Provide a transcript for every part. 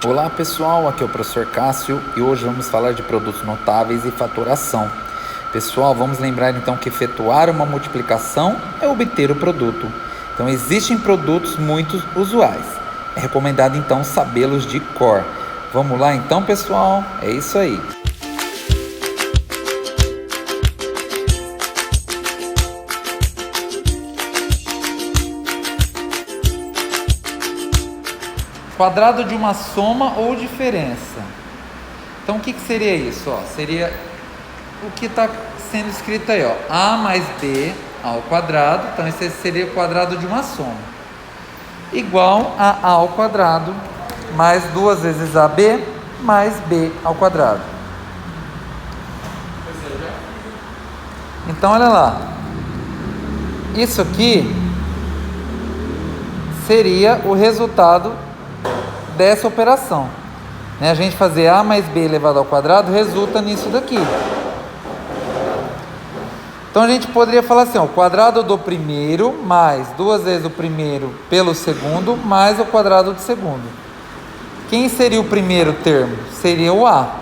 Olá pessoal, aqui é o professor Cássio e hoje vamos falar de produtos notáveis e faturação. Pessoal, vamos lembrar então que efetuar uma multiplicação é obter o produto. Então existem produtos muito usuais. É recomendado então sabê-los de cor. Vamos lá então pessoal, é isso aí. Quadrado de uma soma ou diferença. Então o que seria isso? Seria o que está sendo escrito aí, a mais b ao quadrado. Então esse seria o quadrado de uma soma, igual a ao quadrado mais 2 vezes ab mais b ao quadrado. Então olha lá, isso aqui seria o resultado dessa operação, né? A gente fazer a mais b elevado ao quadrado resulta nisso daqui. Então a gente poderia falar assim, o quadrado do primeiro mais 2 vezes o primeiro pelo segundo mais o quadrado do segundo. Quem seria o primeiro termo? Seria o a.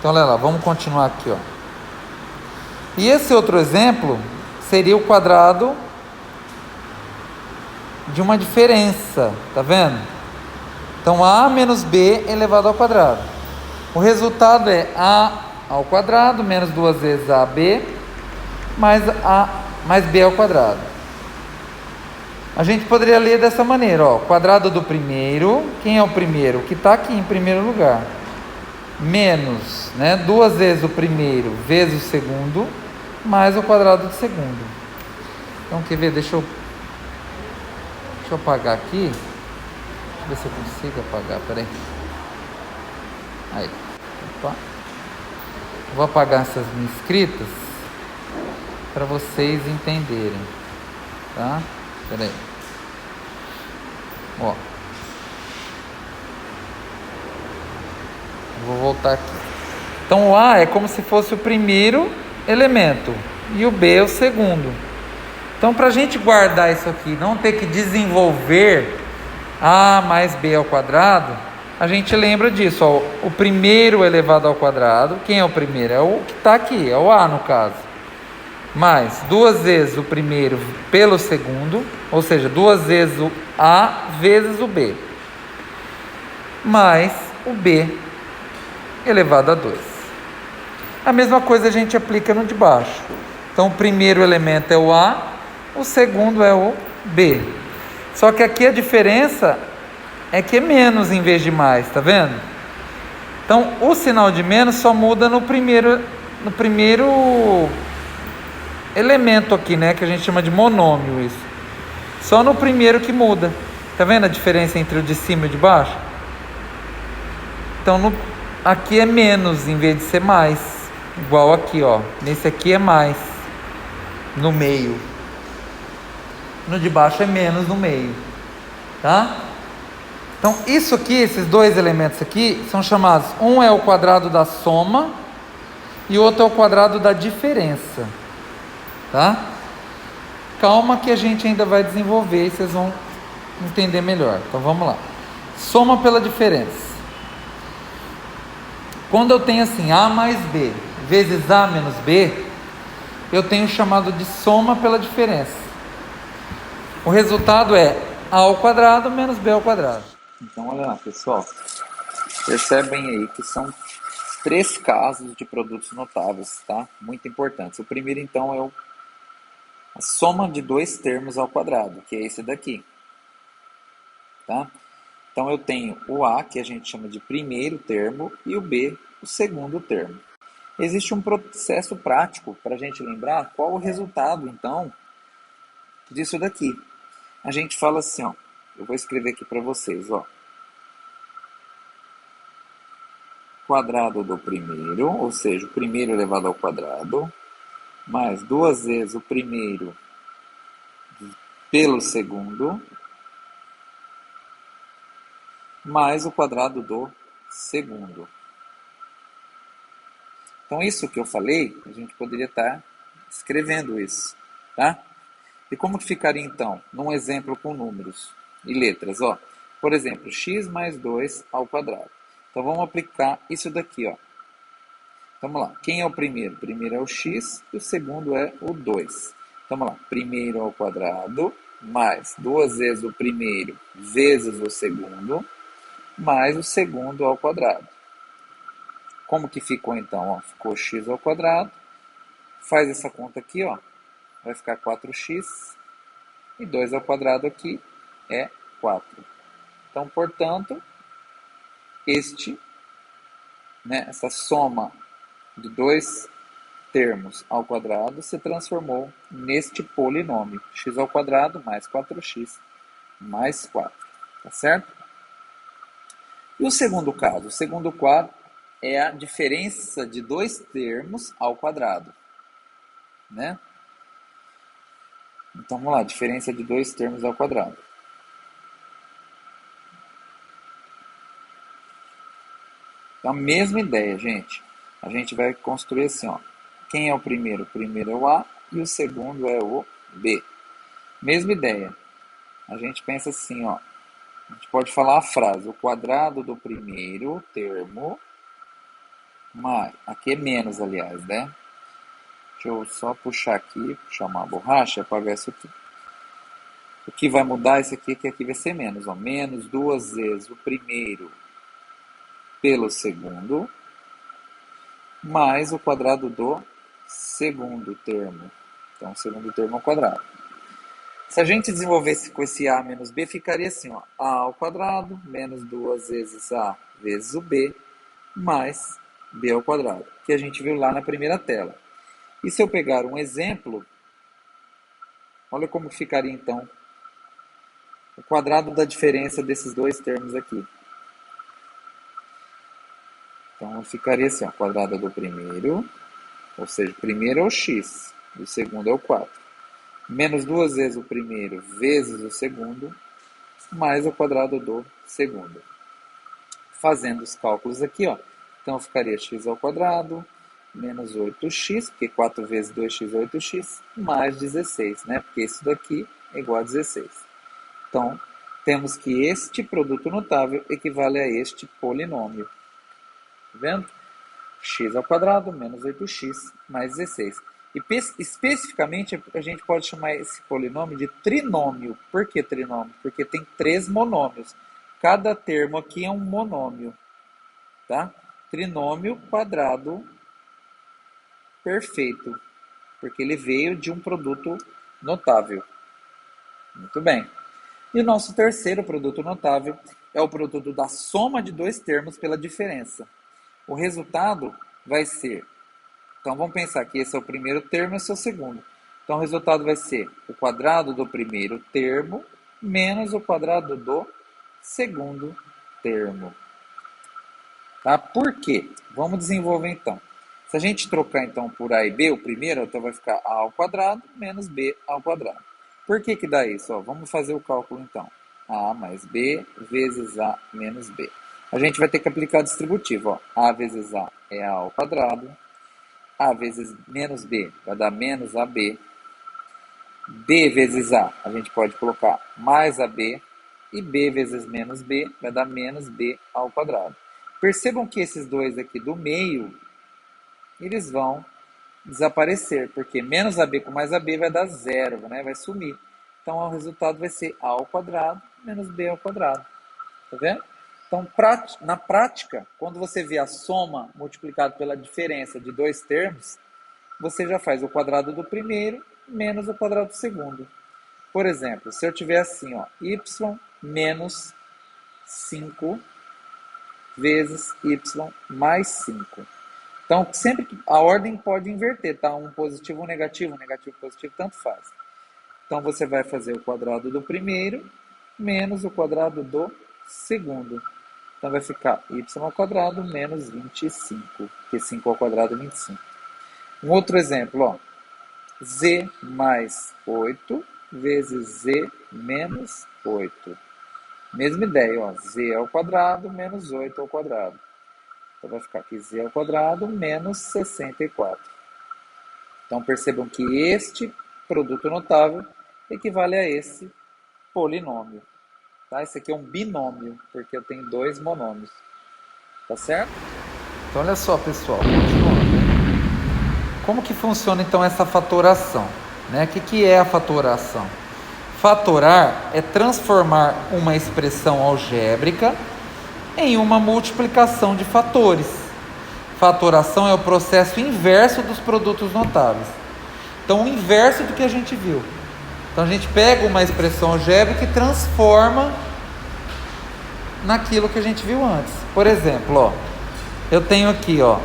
Então olha lá, vamos continuar aqui, E esse outro exemplo seria o quadrado de uma diferença, tá vendo? Então a menos b elevado ao quadrado. O resultado é a ao quadrado menos 2 vezes ab mais a mais b ao quadrado. A gente poderia ler dessa maneira, quadrado do primeiro, quem é o primeiro? O que está aqui em primeiro lugar, menos, 2 vezes o primeiro vezes o segundo mais o quadrado do segundo. Então quer ver? Deixa eu apagar aqui. Deixa eu ver se eu consigo apagar, peraí. Aí, opa. Vou apagar essas minhas escritas para vocês entenderem, tá? Peraí. Vou voltar aqui. Então o A é como se fosse o primeiro elemento e o B é o segundo. Então, para a gente guardar isso aqui, não ter que desenvolver a mais b ao quadrado, a gente lembra disso, o primeiro elevado ao quadrado. Quem é o primeiro? É o que está aqui, é o a no caso. Mais 2 vezes o primeiro pelo segundo, ou seja, 2 vezes o a vezes o b, mais o b elevado a 2. A mesma coisa a gente aplica no de baixo. Então, o primeiro elemento é o a, o segundo é o b. Só que aqui a diferença é que é menos em vez de mais, tá vendo? Então, o sinal de menos só muda no primeiro elemento aqui, que a gente chama de monômio isso. Só no primeiro que muda. Tá vendo a diferença entre o de cima e o de baixo? Então, aqui é menos em vez de ser mais. Igual aqui, nesse aqui é mais no meio. No de baixo é menos no meio, tá? Então, isso aqui, esses dois elementos aqui, são chamados, um é o quadrado da soma e o outro é o quadrado da diferença, tá? Calma que a gente ainda vai desenvolver e vocês vão entender melhor. Então, vamos lá. Soma pela diferença. Quando eu tenho assim, a mais b vezes a menos b, eu tenho chamado de soma pela diferença. O resultado é a ao quadrado menos b ao quadrado. Então, olha lá, pessoal. Percebem aí que são 3 casos de produtos notáveis, tá? Muito importantes. O primeiro, então, é a soma de 2 termos ao quadrado, que é esse daqui, tá? Então, eu tenho o a, que a gente chama de primeiro termo, e o b, o segundo termo. Existe um processo prático para a gente lembrar qual o resultado, então, disso daqui. A gente fala assim, eu vou escrever aqui para vocês, quadrado do primeiro, ou seja, o primeiro elevado ao quadrado, mais 2 vezes o primeiro pelo segundo, mais o quadrado do segundo. Então, isso que eu falei, a gente poderia estar escrevendo isso, tá? E como que ficaria, então, num exemplo com números e letras, Por exemplo, x mais 2 ao quadrado. Então vamos aplicar isso daqui, ó. Vamos lá. Quem é o primeiro? O primeiro é o x e o segundo é o 2. Vamos lá. Primeiro ao quadrado mais duas vezes o primeiro vezes o segundo mais o segundo ao quadrado. Como que ficou então? Ó, ficou x ao quadrado. Faz essa conta aqui, ó. Vai ficar 4x. E 2 ao quadrado aqui é 4. Então, portanto, essa soma de dois termos ao quadrado se transformou neste polinômio. X ao quadrado mais 4x mais 4. Tá certo? E o segundo caso? O segundo quadro é a diferença de dois termos ao quadrado. Né? Então, vamos lá. Diferença de dois termos ao quadrado. Então, a mesma ideia, gente. A gente vai construir assim, ó. Quem é o primeiro? O primeiro é o A e o segundo é o B. Mesma ideia. A gente pensa assim, ó. A gente pode falar a frase, o quadrado do primeiro termo, mais, aqui é menos, aliás, né? Deixa eu só puxar aqui, puxar uma borracha, apagar isso aqui. O que vai mudar isso aqui, que aqui vai ser menos, ó. Menos duas vezes o primeiro pelo segundo, mais o quadrado do segundo termo. Então, o segundo termo ao quadrado. Se a gente desenvolvesse com esse A menos B, ficaria assim, ó. A ao quadrado, menos duas vezes A vezes o B, mais B ao quadrado, que a gente viu lá na primeira tela. E se eu pegar um exemplo, olha como ficaria então o quadrado da diferença desses dois termos aqui. Então, ficaria assim, ó, quadrado do primeiro, ou seja, o primeiro é o x, e o segundo é o 4. Menos duas vezes o primeiro vezes o segundo, mais o quadrado do segundo. Fazendo os cálculos aqui, ó, então ficaria x ao quadrado, menos 8x, porque 4 vezes 2x é 8x, mais 16, né? Porque isso daqui é igual a 16. Então, temos que este produto notável equivale a este polinômio. Tá vendo? X ao quadrado menos 8x mais 16. E especificamente a gente pode chamar esse polinômio de trinômio. Por que trinômio? Porque tem três monômios. Cada termo aqui é um monômio. Tá? Trinômio quadrado perfeito. Porque ele veio de um produto notável. Muito bem. E o nosso terceiro produto notável é o produto da soma de dois termos pela diferença. O resultado vai ser, então vamos pensar que esse é o primeiro termo e esse é o segundo. Então o resultado vai ser o quadrado do primeiro termo menos o quadrado do segundo termo. Tá? Por quê? Vamos desenvolver então. Se a gente trocar então por A e B, o primeiro, então vai ficar A ao quadrado menos B ao quadrado. Por que que dá isso? Ó, vamos fazer o cálculo então. A mais B vezes A menos B. A gente vai ter que aplicar o distributivo. Ó. A vezes A é A ao quadrado. A vezes menos B vai dar menos AB. B vezes A gente pode colocar mais AB. E B vezes menos B vai dar menos B ao quadrado. Percebam que esses dois aqui do meio, eles vão desaparecer, porque menos AB com mais AB vai dar zero, né? Vai sumir. Então, o resultado vai ser A ao quadrado menos B ao quadrado. Tá vendo? Então, na prática, quando você vê a soma multiplicada pela diferença de dois termos, você já faz o quadrado do primeiro menos o quadrado do segundo. Por exemplo, se eu tiver assim, ó, y menos 5 vezes y mais 5. Então, sempre que a ordem pode inverter, tá? Um positivo, um negativo, positivo, tanto faz. Então, você vai fazer o quadrado do primeiro menos o quadrado do segundo. Então, vai ficar y ao quadrado menos 25, porque 5 ao quadrado é 25. Um outro exemplo, ó, z mais 8 vezes z menos 8. Mesma ideia, ó, z ao quadrado menos 8 ao quadrado. Então, vai ficar aqui z ao quadrado menos 64. Então, percebam que este produto notável equivale a esse polinômio. tá? Esse aqui é um binômio, porque eu tenho dois monômios, tá certo? Então olha só, pessoal, continuando. Como que funciona então essa fatoração? Né? O que é a fatoração? Fatorar é transformar uma expressão algébrica em uma multiplicação de fatores. Fatoração é o processo inverso dos produtos notáveis. Então, o inverso do que a gente viu. Então, a gente pega uma expressão algébrica e transforma naquilo que a gente viu antes. Por exemplo, ó, eu tenho aqui, ó,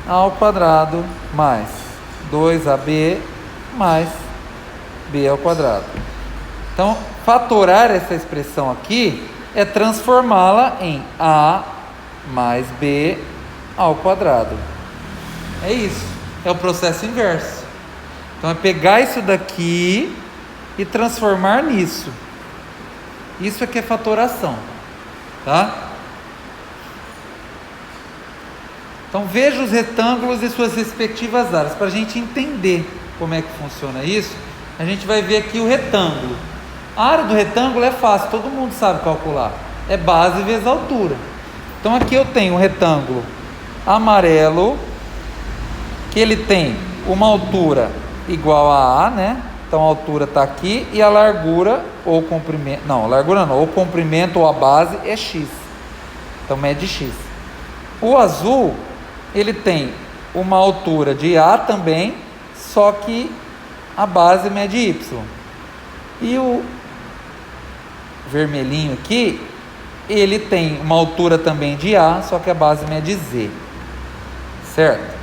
a ao quadrado mais 2ab mais b ao quadrado. Então, fatorar essa expressão aqui é transformá-la em a mais b ao quadrado. É isso, é o processo inverso. Então, é pegar isso daqui e transformar nisso. Isso aqui é fatoração, tá? Então, veja os retângulos e suas respectivas áreas. Para a gente entender como é que funciona isso, a gente vai ver aqui o retângulo. A área do retângulo é fácil, todo mundo sabe calcular. É base vezes altura. Então, aqui eu tenho um retângulo amarelo, que ele tem uma altura igual a A, né? Então, a altura está aqui e a largura ou comprimento... Não, largura não. Ou comprimento ou a base é X. Então, mede X. O azul, ele tem uma altura de A também, só que a base mede Y. E o vermelhinho aqui, ele tem uma altura também de A, só que a base mede Z. Certo?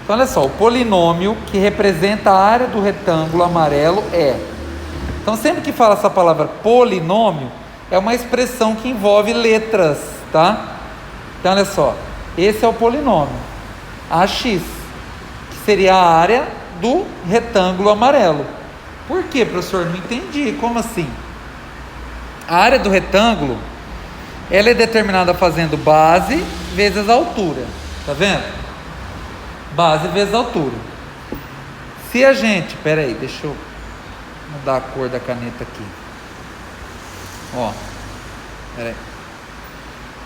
Então, olha só, o polinômio que representa a área do retângulo amarelo é... Então, sempre que fala essa palavra polinômio, é uma expressão que envolve letras, tá? Então, olha só, esse é o polinômio, AX, que seria a área do retângulo amarelo. Por quê, professor? Não entendi, como assim? A área do retângulo, ela é determinada fazendo base vezes a altura, tá vendo? Base vezes altura. Se a gente, peraí, deixa eu mudar a cor da caneta aqui. Ó, peraí.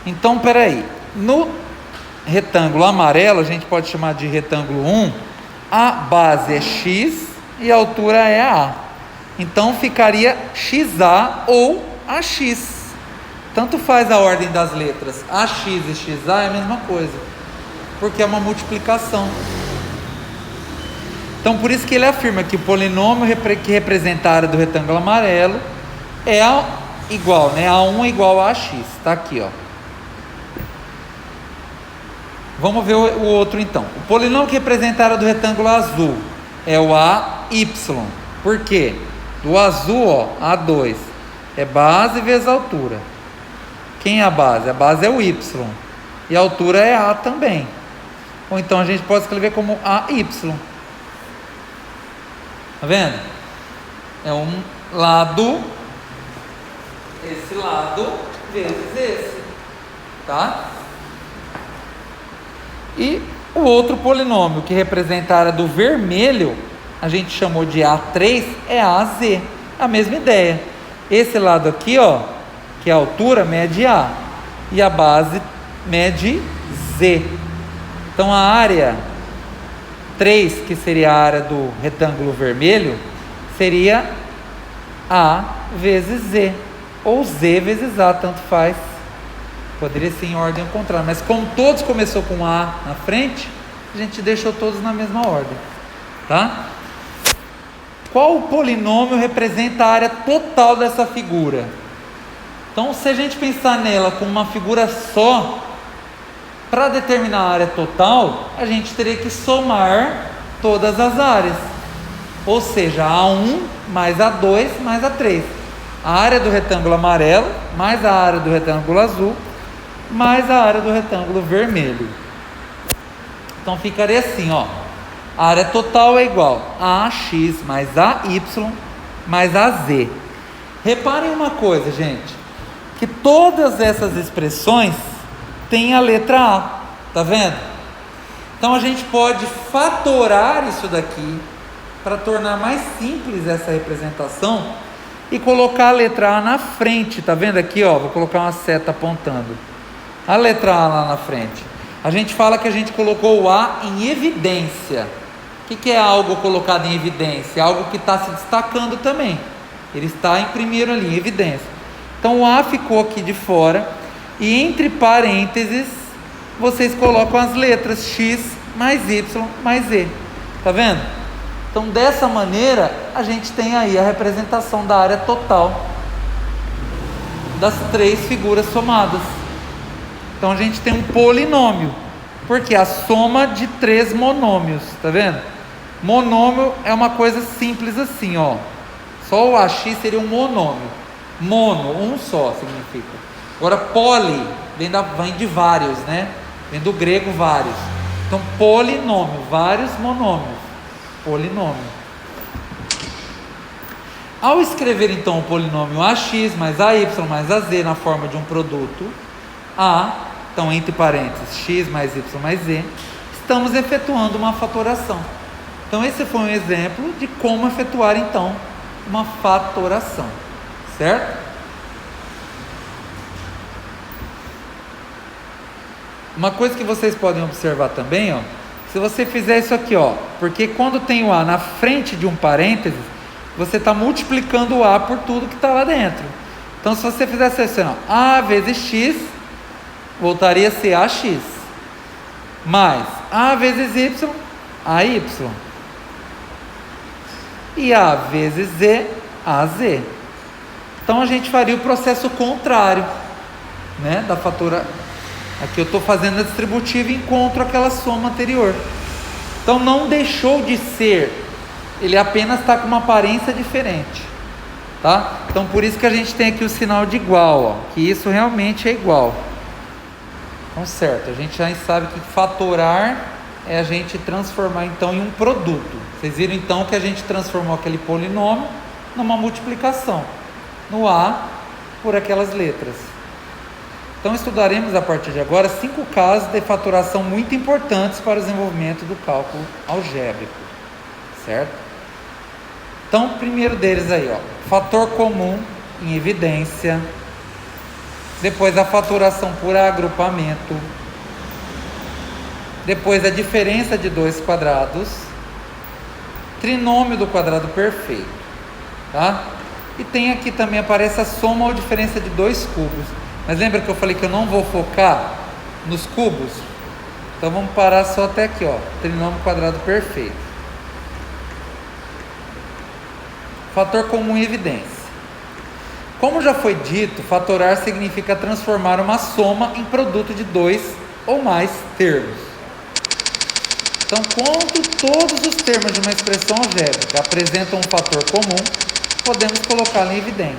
Então, peraí. No retângulo amarelo, a gente pode chamar de retângulo 1, a base é X e a altura é A. Então, ficaria XA ou AX. Tanto faz a ordem das letras. AX e XA é a mesma coisa, porque é uma multiplicação. Então, por isso que ele afirma que o polinômio que representa a área do retângulo amarelo é igual, né? A1 é igual a AX. Está aqui, ó. Vamos ver o outro então. O polinômio que representa a área do retângulo azul é o AY. Por quê? Do azul, ó, A2 é base vezes altura. Quem é a base? A base é o Y. E a altura é A também. Ou então a gente pode escrever como AY. Tá vendo? É um lado, esse lado vezes esse. Tá? E o outro polinômio que representa a área do vermelho, a gente chamou de A3, é AZ. A mesma ideia. Esse lado aqui, ó, que é a altura, mede A. E a base mede Z. Então, a área 3, que seria a área do retângulo vermelho, seria A vezes Z. Ou Z vezes A, tanto faz. Poderia ser em ordem ao contrário. Mas como todos começou com A na frente, a gente deixou todos na mesma ordem. Tá? Qual polinômio representa a área total dessa figura? Então, se a gente pensar nela como uma figura só, para determinar a área total, a gente teria que somar todas as áreas. Ou seja, A1 mais A2 mais A3. A área do retângulo amarelo mais a área do retângulo azul mais a área do retângulo vermelho. Então ficaria assim, ó. A área total é igual a AX mais AY mais AZ. Reparem uma coisa, gente, que todas essas expressões têm a letra A, tá vendo? Então a gente pode fatorar isso daqui para tornar mais simples essa representação e colocar a letra A na frente. Tá vendo aqui, ó? Vou colocar uma seta apontando. A letra A lá na frente. A gente fala que a gente colocou o A em evidência. O que é algo colocado em evidência? Algo que está se destacando também. Ele está em primeiro ali, em evidência. Então o A ficou aqui de fora. E entre parênteses, vocês colocam as letras X mais Y mais Z. Tá vendo? Então dessa maneira, a gente tem aí a representação da área total das três figuras somadas. Então a gente tem um polinômio, porque a soma de três monômios, tá vendo? Monômio é uma coisa simples assim, ó. Só o AX seria um monômio. Mono, um só significa. Agora poli vem de vários, né? Vem do grego vários. Então polinômio, vários monômios. Polinômio. Ao escrever então o polinômio AX mais AY mais AZ na forma de um produto A, então entre parênteses X mais Y mais Z, estamos efetuando uma fatoração. Então esse foi um exemplo de como efetuar então uma fatoração, certo? Uma coisa que vocês podem observar também, ó, se você fizer isso aqui, ó, porque quando tem o A na frente de um parênteses, você está multiplicando o A por tudo que está lá dentro. Então se você fizesse assim, ó, A vezes X, voltaria a ser AX, mais A vezes Y, AY, e A vezes Z, AZ. Então a gente faria o processo contrário, né, da fatora. Aqui eu estou fazendo a distributiva e encontro aquela soma anterior. Então não deixou de ser, ele apenas está com uma aparência diferente, tá? Então por isso que a gente tem aqui o sinal de igual, ó, que isso realmente é igual. Então certo, a gente já sabe que fatorar é a gente transformar então em um produto. Vocês viram então que a gente transformou aquele polinômio numa multiplicação, no A por aquelas letras. Então estudaremos a partir de agora 5 casos de fatoração muito importantes para o desenvolvimento do cálculo algébrico, certo? Então o primeiro deles aí, ó, fator comum em evidência, depois a fatoração por agrupamento, depois a diferença de dois quadrados, trinômio do quadrado perfeito, tá? E tem aqui também, aparece a soma ou diferença de dois cubos. Mas lembra que eu falei que eu não vou focar nos cubos? Então vamos parar só até aqui, ó, trinômio quadrado perfeito. Fator comum em evidência. Como já foi dito, fatorar significa transformar uma soma em produto de dois ou mais termos. Então, quando todos os termos de uma expressão algébrica apresentam um fator comum, podemos colocá-lo em evidência.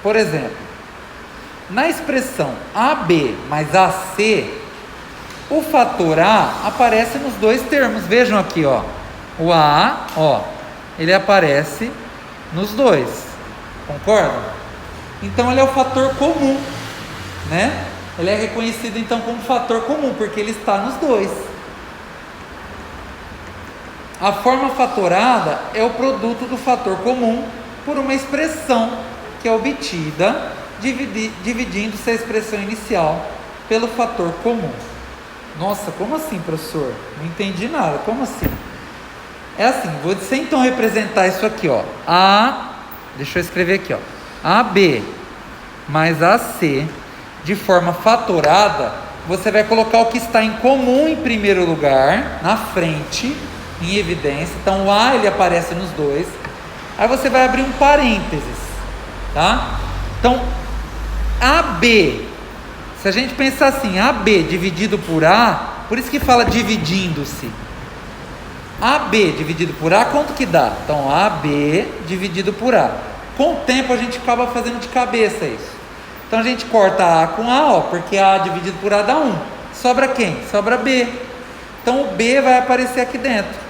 Por exemplo, na expressão AB mais AC, o fator A aparece nos dois termos. Vejam aqui, ó, o A, ó, ele aparece nos dois. Concordam? Então ele é o fator comum, né? Ele é reconhecido então como fator comum, porque ele está nos dois. A forma fatorada é o produto do fator comum por uma expressão que é obtida dividindo-se a expressão inicial pelo fator comum. Nossa, como assim, professor? Não entendi nada, como assim? É assim, vou então representar isso aqui, ó. Deixa eu escrever aqui, ó. AB mais AC, de forma fatorada, você vai colocar o que está em comum em primeiro lugar, na frente, em evidência. Então o A ele aparece nos dois. Aí você vai abrir um parênteses, tá? Então AB, se a gente pensar assim, AB dividido por A, por isso que fala dividindo-se. AB dividido por A, quanto que dá? Então AB dividido por A. Com o tempo a gente acaba fazendo de cabeça isso. Então a gente corta A com A, ó, porque A dividido por A dá 1. Sobra quem? Sobra B. Então o B vai aparecer aqui dentro.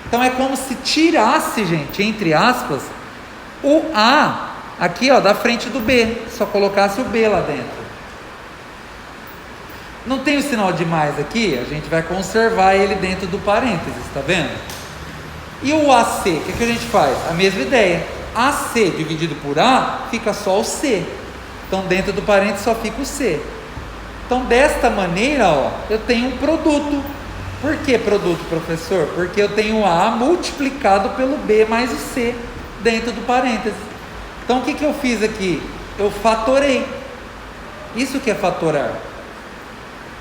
Então é como se tirasse, gente, entre aspas, o A aqui, ó, da frente do B. Só colocasse o B lá dentro. Não tem o sinal de mais aqui, a gente vai conservar ele dentro do parênteses, tá vendo? E o AC, o que a gente faz? A mesma ideia. AC dividido por A, fica só o C. Então, dentro do parênteses só fica o C. Então, desta maneira, ó, eu tenho um produto. Por que produto, professor? Porque eu tenho A multiplicado pelo B mais o C dentro do parênteses. Então, o que eu fiz aqui? Eu fatorei. Isso que é fatorar.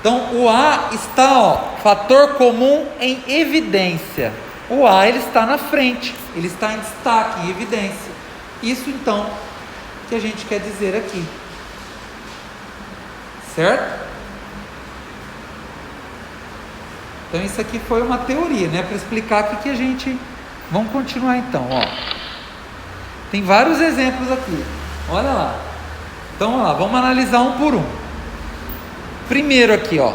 Então, o A está, ó, fator comum em evidência. O A, ele está na frente, ele está em destaque, em evidência. Isso, então, que a gente quer dizer aqui. Certo? Então, isso aqui foi uma teoria, né? Para explicar o que a gente... Vamos continuar, então, ó. Tem vários exemplos aqui. Olha lá. Então, vamos lá, vamos analisar um por um. Primeiro aqui, ó.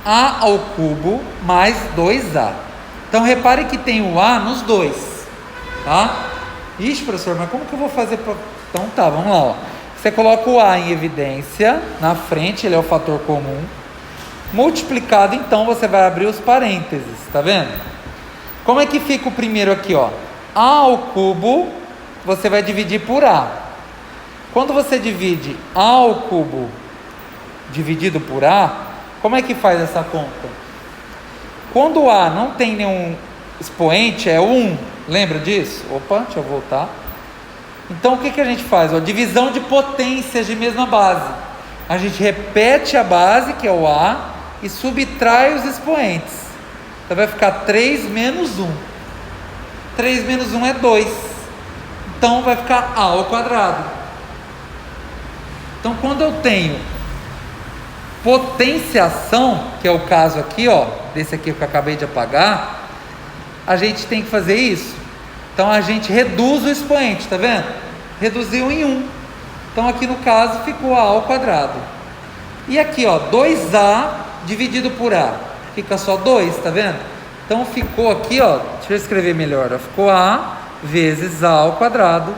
A ao cubo mais 2A. Então, repare que tem o A nos dois, tá? Ixi, professor, mas como que eu vou fazer para... Então, tá, vamos lá, ó. Você coloca o A em evidência, na frente, ele é o fator comum. Multiplicado, então, você vai abrir os parênteses, tá vendo? Como é que fica o primeiro aqui, ó? A ao cubo, você vai dividir por A. Quando você divide A ao cubo dividido por A, como é que faz essa conta? Quando o A não tem nenhum expoente, é 1. Lembra disso? Opa, deixa eu voltar. Então, o que a gente faz? Ó, divisão de potências de mesma base. A gente repete a base, que é o A, e subtrai os expoentes. Então, vai ficar 3 menos 1. 3 menos 1 é 2. Então, vai ficar A ao quadrado. Então, quando eu tenho potenciação, que é o caso aqui, ó, desse aqui que eu acabei de apagar, a gente tem que fazer isso. Então, a gente reduz o expoente, tá vendo? Reduziu em 1. Então, aqui no caso, ficou A ao quadrado. E aqui, ó, 2A dividido por A. Fica só 2, tá vendo? Então, ficou aqui, ó, deixa eu escrever melhor, ó, ficou A vezes A ao quadrado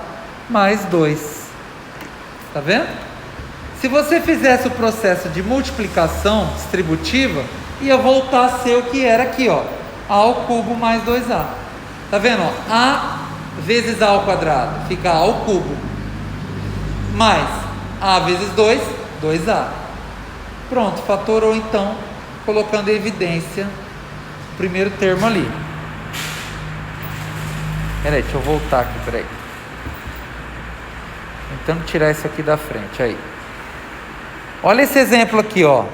mais 2. Tá vendo? Se você fizesse o processo de multiplicação distributiva, ia voltar a ser o que era aqui, ó, A ao cubo mais 2A. Tá vendo? Ó? A vezes A ao quadrado, fica A ao cubo. Mais A vezes 2, 2A. Pronto, fatorou então, colocando em evidência o primeiro termo ali. Peraí, deixa eu voltar aqui, peraí. Tentando tirar isso aqui da frente, aí. Olha esse exemplo aqui, ó.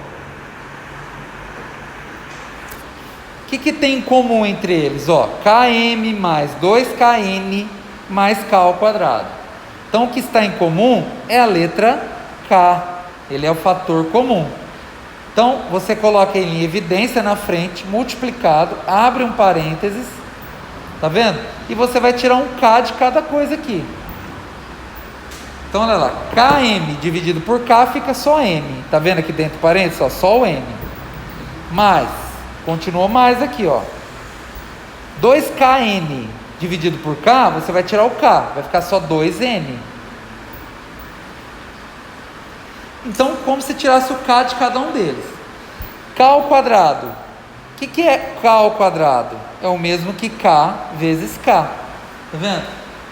O que tem em comum entre eles? Ó, Km mais 2Kn mais K ao quadrado. Então, o que está em comum é a letra K. Ele é o fator comum. Então, você coloca ele em evidência na frente, multiplicado, abre um parênteses, tá vendo? E você vai tirar um K de cada coisa aqui. Então, olha lá, Km dividido por K fica só M. Tá vendo aqui dentro do parênteses? Ó, só o M. Mais, continuou mais aqui, ó. 2Kn dividido por K, você vai tirar o K, vai ficar só 2N. Então, como se tirasse o K de cada um deles. K ao quadrado. O que é K ao quadrado? É o mesmo que K vezes K. Tá vendo?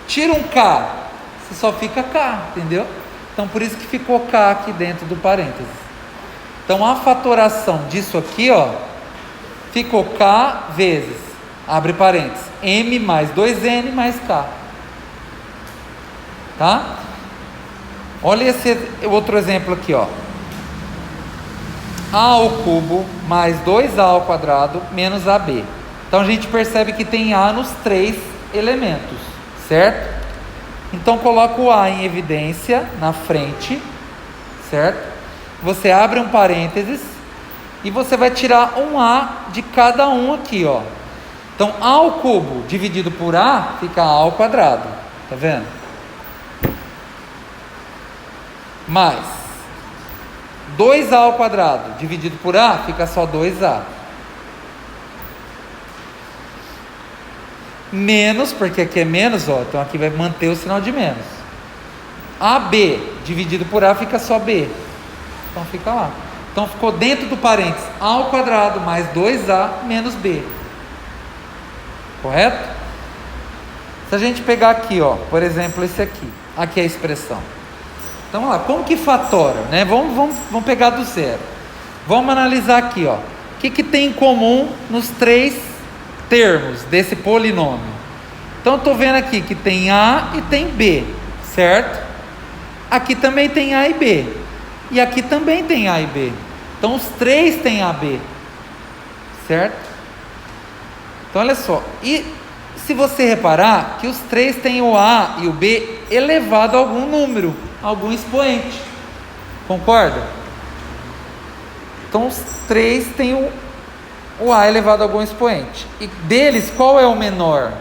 Tira um K, você só fica K, entendeu? Então, por isso que ficou K aqui dentro do parênteses. Então, a fatoração disso aqui, ó, ficou K vezes, abre parênteses, M mais 2N mais K. Tá? Olha esse outro exemplo aqui, ó. A ao cubo mais 2A ao quadrado menos AB. Então, a gente percebe que tem A nos 3 elementos, certo? Então, coloca o A em evidência na frente, certo? Você abre um parênteses e você vai tirar um A de cada um aqui, ó. Então, A ao cubo dividido por A fica A ao quadrado, tá vendo? Mais 2A ao quadrado dividido por A fica só 2A. Menos, porque aqui é menos, ó, então aqui vai manter o sinal de menos. AB dividido por A fica só B. Então fica lá. Então ficou dentro do parênteses A ao quadrado mais 2A menos B. Correto? Se a gente pegar aqui, ó, por exemplo, esse aqui. Aqui é a expressão. Então, vamos lá. Como que fatora, né? Vamos pegar do zero. Vamos analisar aqui, ó. O que tem em comum nos três termos desse polinômio? Então, eu estou vendo aqui que tem A e tem B, certo? Aqui também tem A e B. E aqui também tem A e B. Então, os três têm AB, certo? Então, olha só. E se você reparar que os três têm o A e o B elevado a algum número, algum expoente. Concorda? Então, os três têm o A elevado a algum expoente. E deles, qual é o menor?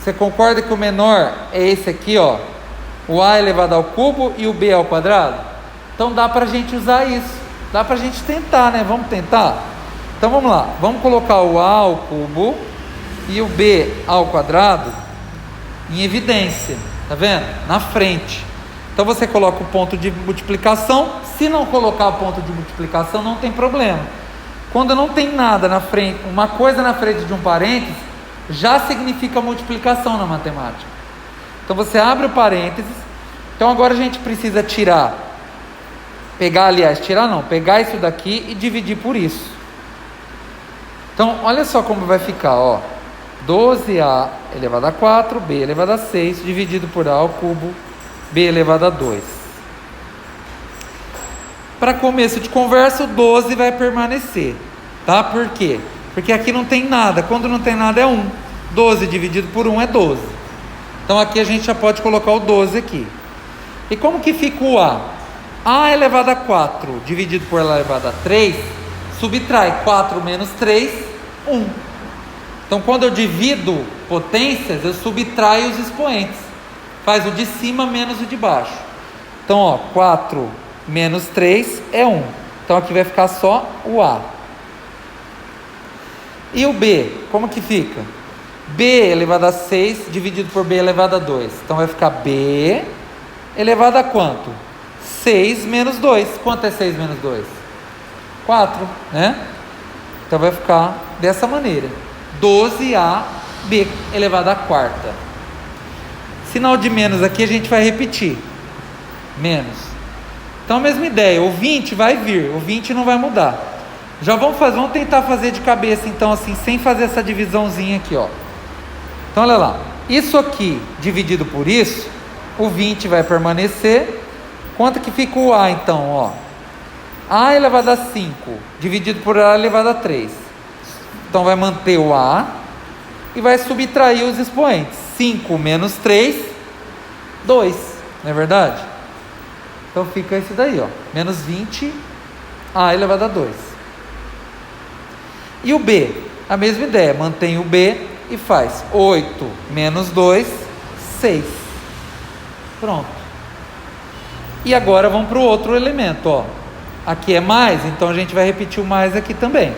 Você concorda que o menor é esse aqui, ó? O A elevado ao cubo e o B ao quadrado? Então, dá para a gente usar isso. Dá para a gente tentar, né? Vamos tentar? Então, vamos lá. Vamos colocar o A ao cubo e o B ao quadrado em evidência, tá vendo? Na frente. Então você coloca o ponto de multiplicação. Se não colocar o ponto de multiplicação, não tem problema. Quando não tem nada na frente, uma coisa na frente de um parênteses, já significa multiplicação na matemática. Então você abre o parênteses. Então agora a gente precisa pegar isso daqui e dividir por isso. Então olha só como vai ficar, ó. 12A elevado a 4, B elevado a 6, dividido por A ao cubo, B elevado a 2. Para começo de conversa, o 12 vai permanecer, tá? Por quê? Porque aqui não tem nada. Quando não tem nada é 1. 12 dividido por 1 é 12. Então aqui a gente já pode colocar o 12 aqui. E como que fica o A? A elevado a 4 dividido por A elevado a 3, subtrai 4 menos 3, 1. Então, quando eu divido potências, eu subtraio os expoentes. Faz o de cima menos o de baixo. Então, ó, 4 menos 3 é 1. Então, aqui vai ficar só o A. E o B, como que fica? B elevado a 6 dividido por B elevado a 2. Então, vai ficar B elevado a quanto? 6 menos 2. Quanto é 6 menos 2? 4, né? Então, vai ficar dessa maneira. 12AB elevado à quarta. Sinal de menos aqui a gente vai repetir. Menos. Então a mesma ideia, o 20 vai vir, o 20 não vai mudar. Vamos tentar fazer de cabeça então assim, sem fazer essa divisãozinha aqui, ó. Então olha lá, isso aqui dividido por isso, o 20 vai permanecer. Quanto que fica o A então, ó? A elevado a 5 dividido por A elevado a 3. Então vai manter o A e vai subtrair os expoentes. 5 menos 3, 2. Não é verdade? Então fica isso daí, ó. Menos 20, A elevado a 2. E o B? A mesma ideia. Mantém o B e faz 8 menos 2, 6. Pronto. E agora vamos para o outro elemento, ó. Aqui é mais, então a gente vai repetir o mais aqui também.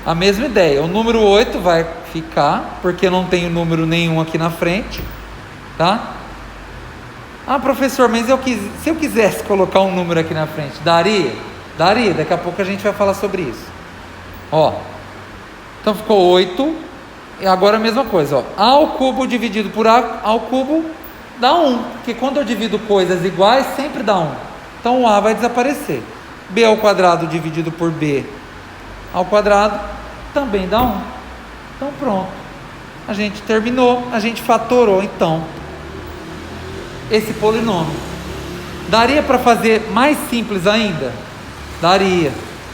A mesma ideia, o número 8 vai ficar, porque não tem número nenhum aqui na frente, tá? Ah, professor, mas se eu quisesse colocar um número aqui na frente, daria? Daria, daqui a pouco a gente vai falar sobre isso. Ó, então ficou 8, e agora a mesma coisa, ó. A ao cubo dividido por A ao cubo dá 1, porque quando eu divido coisas iguais, sempre dá 1. Então o A vai desaparecer. B ao quadrado dividido por B ao quadrado também dá 1. Então pronto, a gente terminou, a gente fatorou então esse polinômio. Daria para fazer mais simples ainda? Daria,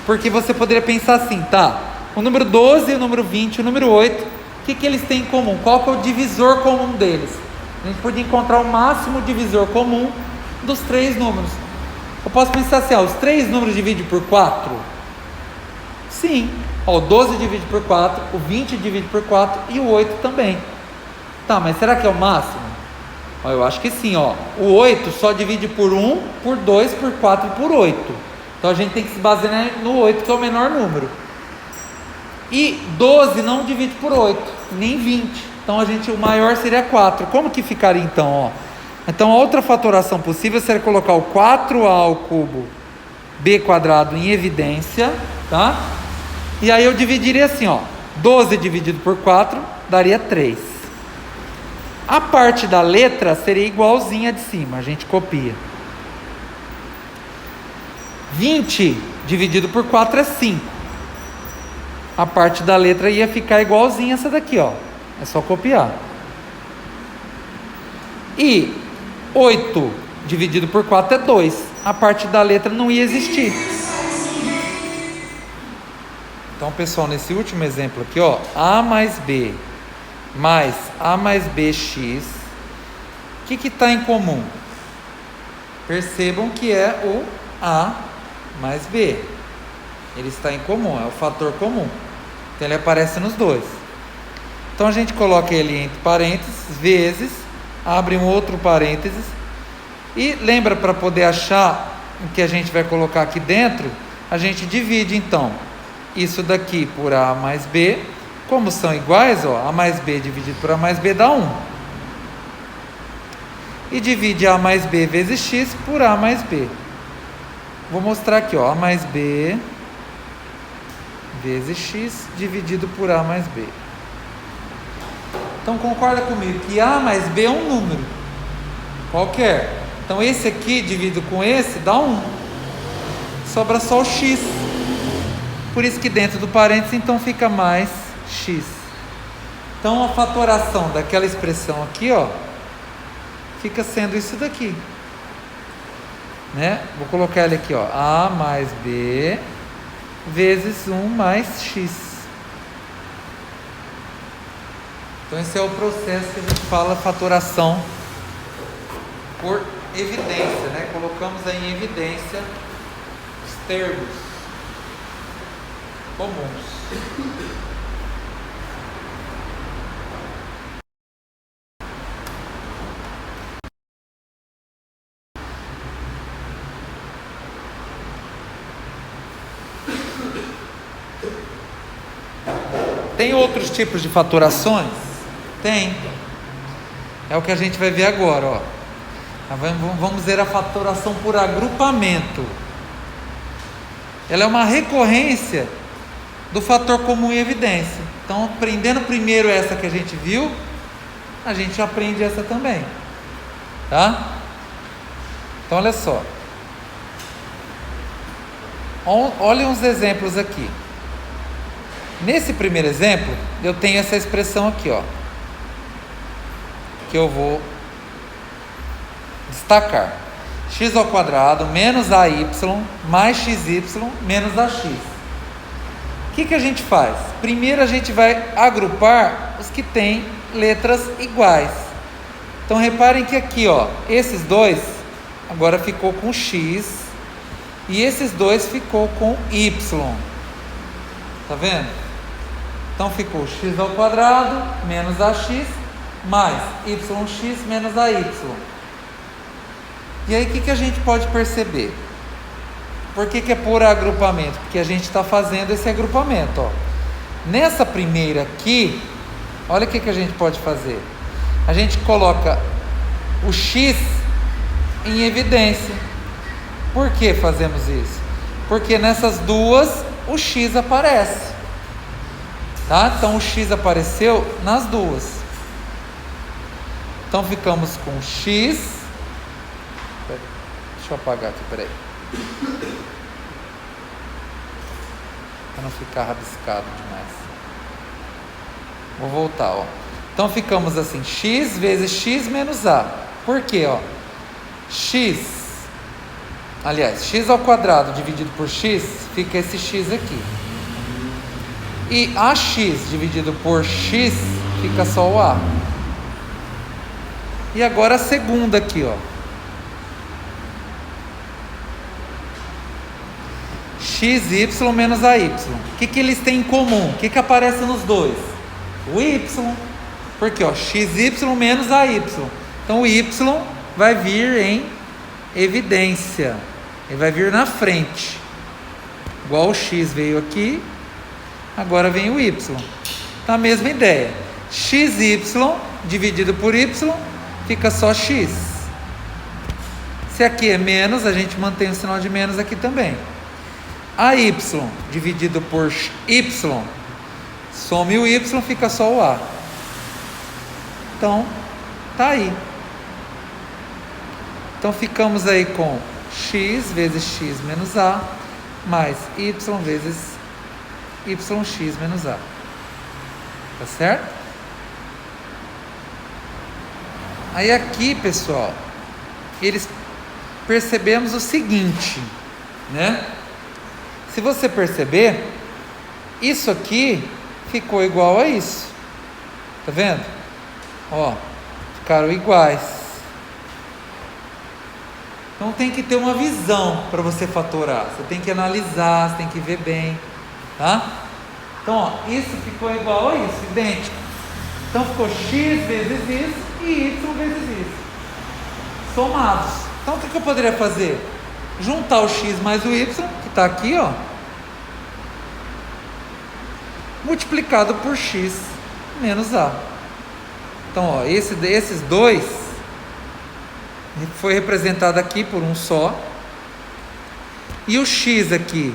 porque você poderia pensar assim, tá, o número 12, o número 20, o número 8, o que eles têm em comum? Qual que é o divisor comum deles? A gente podia encontrar o máximo divisor comum dos três números. Eu posso pensar assim, os três números dividem por 4? Sim, o 12 divide por 4, o 20 divide por 4 e o 8 também. Tá, mas será que é o máximo? Eu acho que sim, ó. O 8 só divide por 1, por 2, por 4 e por 8. Então a gente tem que se basear no 8, que é o menor número. E 12 não divide por 8, nem 20. Então o maior seria 4. Como que ficaria então, ó? Então a outra fatoração possível seria colocar o 4A ao cubo B quadrado em evidência, tá? E aí eu dividiria assim, ó. 12 dividido por 4 daria 3. A parte da letra seria igualzinha a de cima, a gente copia. 20 dividido por 4 é 5. A parte da letra ia ficar igualzinha essa daqui, ó. É só copiar. E 8 dividido por 4 é 2. A parte da letra não ia existir. Então, pessoal, nesse último exemplo aqui, ó, A mais B mais A mais BX, o que está em comum? Percebam que é o A mais B. Ele está em comum, é o fator comum. Então, ele aparece nos dois. Então, a gente coloca ele entre parênteses, vezes, abre um outro parênteses, e lembra, para poder achar o que a gente vai colocar aqui dentro, a gente divide, então, isso daqui por A mais B. Como são iguais, ó, A mais B dividido por A mais B dá 1. E divide A mais B vezes X por A mais B. Vou mostrar aqui, ó, A mais B vezes X dividido por A mais B. Então, concorda comigo que A mais B é um número qualquer. Então, esse aqui dividido com esse dá 1. Sobra só o X. Por isso que dentro do parênteses, então, fica mais X. Então, a fatoração daquela expressão aqui, ó, fica sendo isso daqui, né? Vou colocar ele aqui, ó, A mais B vezes 1 mais X. Então, esse é o processo que a gente fala fatoração por evidência, né? Colocamos aí em evidência os termos comuns. Tem outros tipos de fatorações? Tem. É o que a gente vai ver agora, ó. Vamos ver a fatoração por agrupamento. Ela é uma recorrência do fator comum em evidência. Então, aprendendo primeiro essa que a gente viu, a gente aprende essa também, tá? Então, olha só. Olhem uns exemplos aqui. Nesse primeiro exemplo, eu tenho essa expressão aqui, ó, que eu vou destacar. X ao quadrado menos AY mais XY menos AX. O que a gente faz? Primeiro a gente vai agrupar os que têm letras iguais. Então reparem que aqui, ó, esses dois agora ficou com X e esses dois ficou com Y. Tá vendo? Então ficou x ao quadrado menos ax mais yx menos ay. E aí o que a gente pode perceber? Por que é por agrupamento? Porque a gente está fazendo esse agrupamento, ó. Nessa primeira aqui, olha o que a gente pode fazer. A gente coloca o x em evidência. Por que fazemos isso? Porque nessas duas o x aparece. Tá? Então o x apareceu nas duas. Então ficamos com x. Deixa eu apagar aqui, peraí. Para não ficar rabiscado demais. Vou voltar, ó. Então ficamos assim, x vezes x menos a. Por quê, ó? X ao quadrado dividido por x, fica esse x aqui. E ax dividido por x, fica só o a. E agora a segunda aqui, ó. xy menos ay. O que eles têm em comum? O que aparece nos dois? O y. Porque, ó, xy menos ay. Então o y vai vir em evidência. Ele vai vir na frente. Igual o x veio aqui, agora vem o y. Então a mesma ideia. xy dividido por y fica só x. Se aqui é menos, a gente mantém o sinal de menos aqui também. AY dividido por y, some o y, fica só o a. Então, Tá aí. Então ficamos aí com x vezes x menos a mais y vezes yx menos a. Tá certo? Aí aqui, pessoal, percebemos o seguinte, né? Se você perceber, isso aqui ficou igual a isso. Tá vendo? Ó, ficaram iguais. Então tem que ter uma visão para você fatorar. Você tem que analisar, você tem que ver bem, tá? Então, ó, isso ficou igual a isso, idêntico. Então ficou x vezes isso e y vezes isso, somados. Então o que eu poderia fazer? Juntar o x mais o y, que está aqui, ó, multiplicado por x menos a. Então, ó, esses dois foi representado aqui por um só. E o x aqui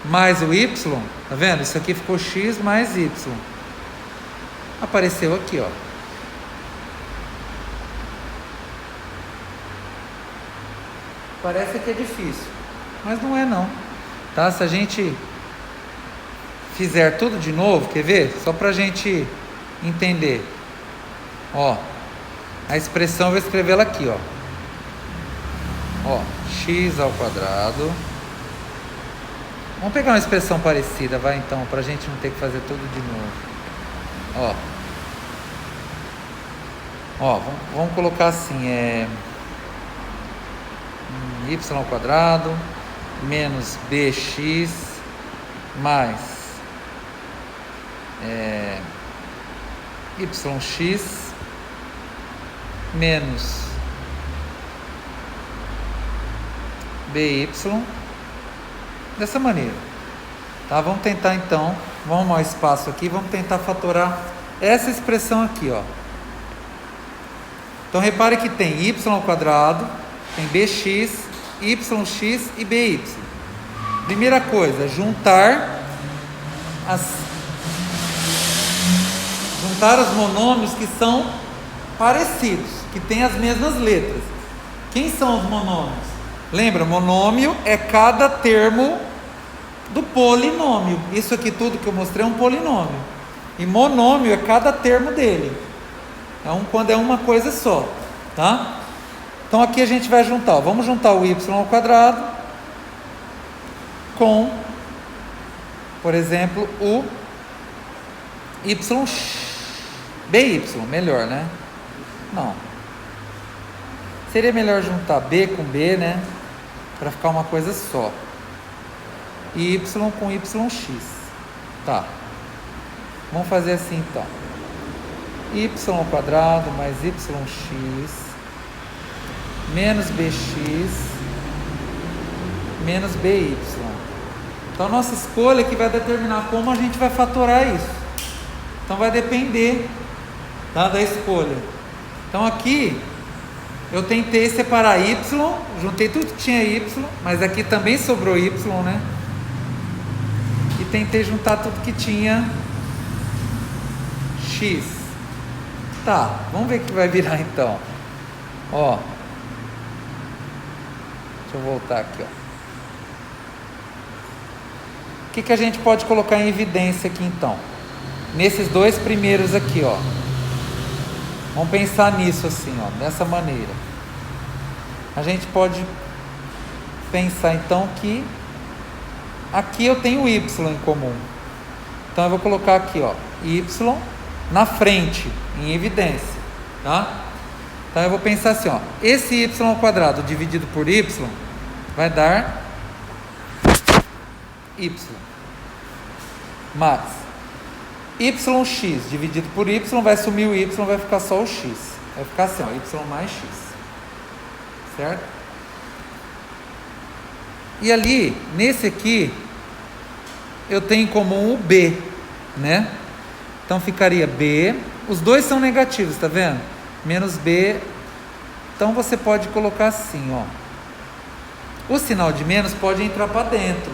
mais o y, tá vendo? Isso aqui ficou x mais y. Apareceu aqui, ó. Parece que é difícil, mas não é não, tá? Se a gente fizer tudo de novo, quer ver? Só pra gente entender. Ó, a expressão eu vou escrevê-la aqui, ó. Ó, x ao quadrado. Vamos pegar uma expressão parecida, vai então, pra gente não ter que fazer tudo de novo. Ó, vamos colocar assim, y ao quadrado menos bx mais yx menos by, dessa maneira, tá? Vamos tentar então, vamos arrumar o espaço aqui, vamos tentar fatorar essa expressão aqui, ó. Então repare que tem y ao quadrado, tem bx, yx e by. Primeira coisa, juntar os monômios que são parecidos, que têm as mesmas letras. Quem são os monômios? Lembra, monômio é cada termo do polinômio. Isso aqui tudo que eu mostrei é um polinômio. E monômio é cada termo dele. Quando é uma coisa só, tá? Então aqui a gente vai juntar, ó, vamos juntar o y ao quadrado com, por exemplo, o by, melhor, né? Não. Seria melhor juntar b com b, né? Para ficar uma coisa só. E y com yx. Tá. Vamos fazer assim então. Y ao quadrado mais yx menos bx menos by. Então a nossa escolha que vai determinar como a gente vai fatorar isso. Então vai depender, tá, da escolha. Então aqui eu tentei separar y, juntei tudo que tinha y, mas aqui também sobrou y, né? E tentei juntar tudo que tinha x. Tá, vamos ver o que vai virar então. Ó, deixa eu voltar aqui, ó. O que a gente pode colocar em evidência aqui então? Nesses dois primeiros aqui, ó. Vamos pensar nisso assim, ó, dessa maneira. A gente pode pensar então que aqui eu tenho y em comum. Então eu vou colocar aqui, ó, y na frente, em evidência, tá? Então eu vou pensar assim, ó, esse y ao quadrado dividido por y vai dar y mais yx dividido por y, vai sumir o y, vai ficar só o x. Vai ficar assim, ó, y mais x. Certo? E ali, nesse aqui, eu tenho em comum o b, né? Então ficaria b, os dois são negativos, tá vendo? Menos b, então você pode colocar assim, ó. O sinal de menos pode entrar para dentro.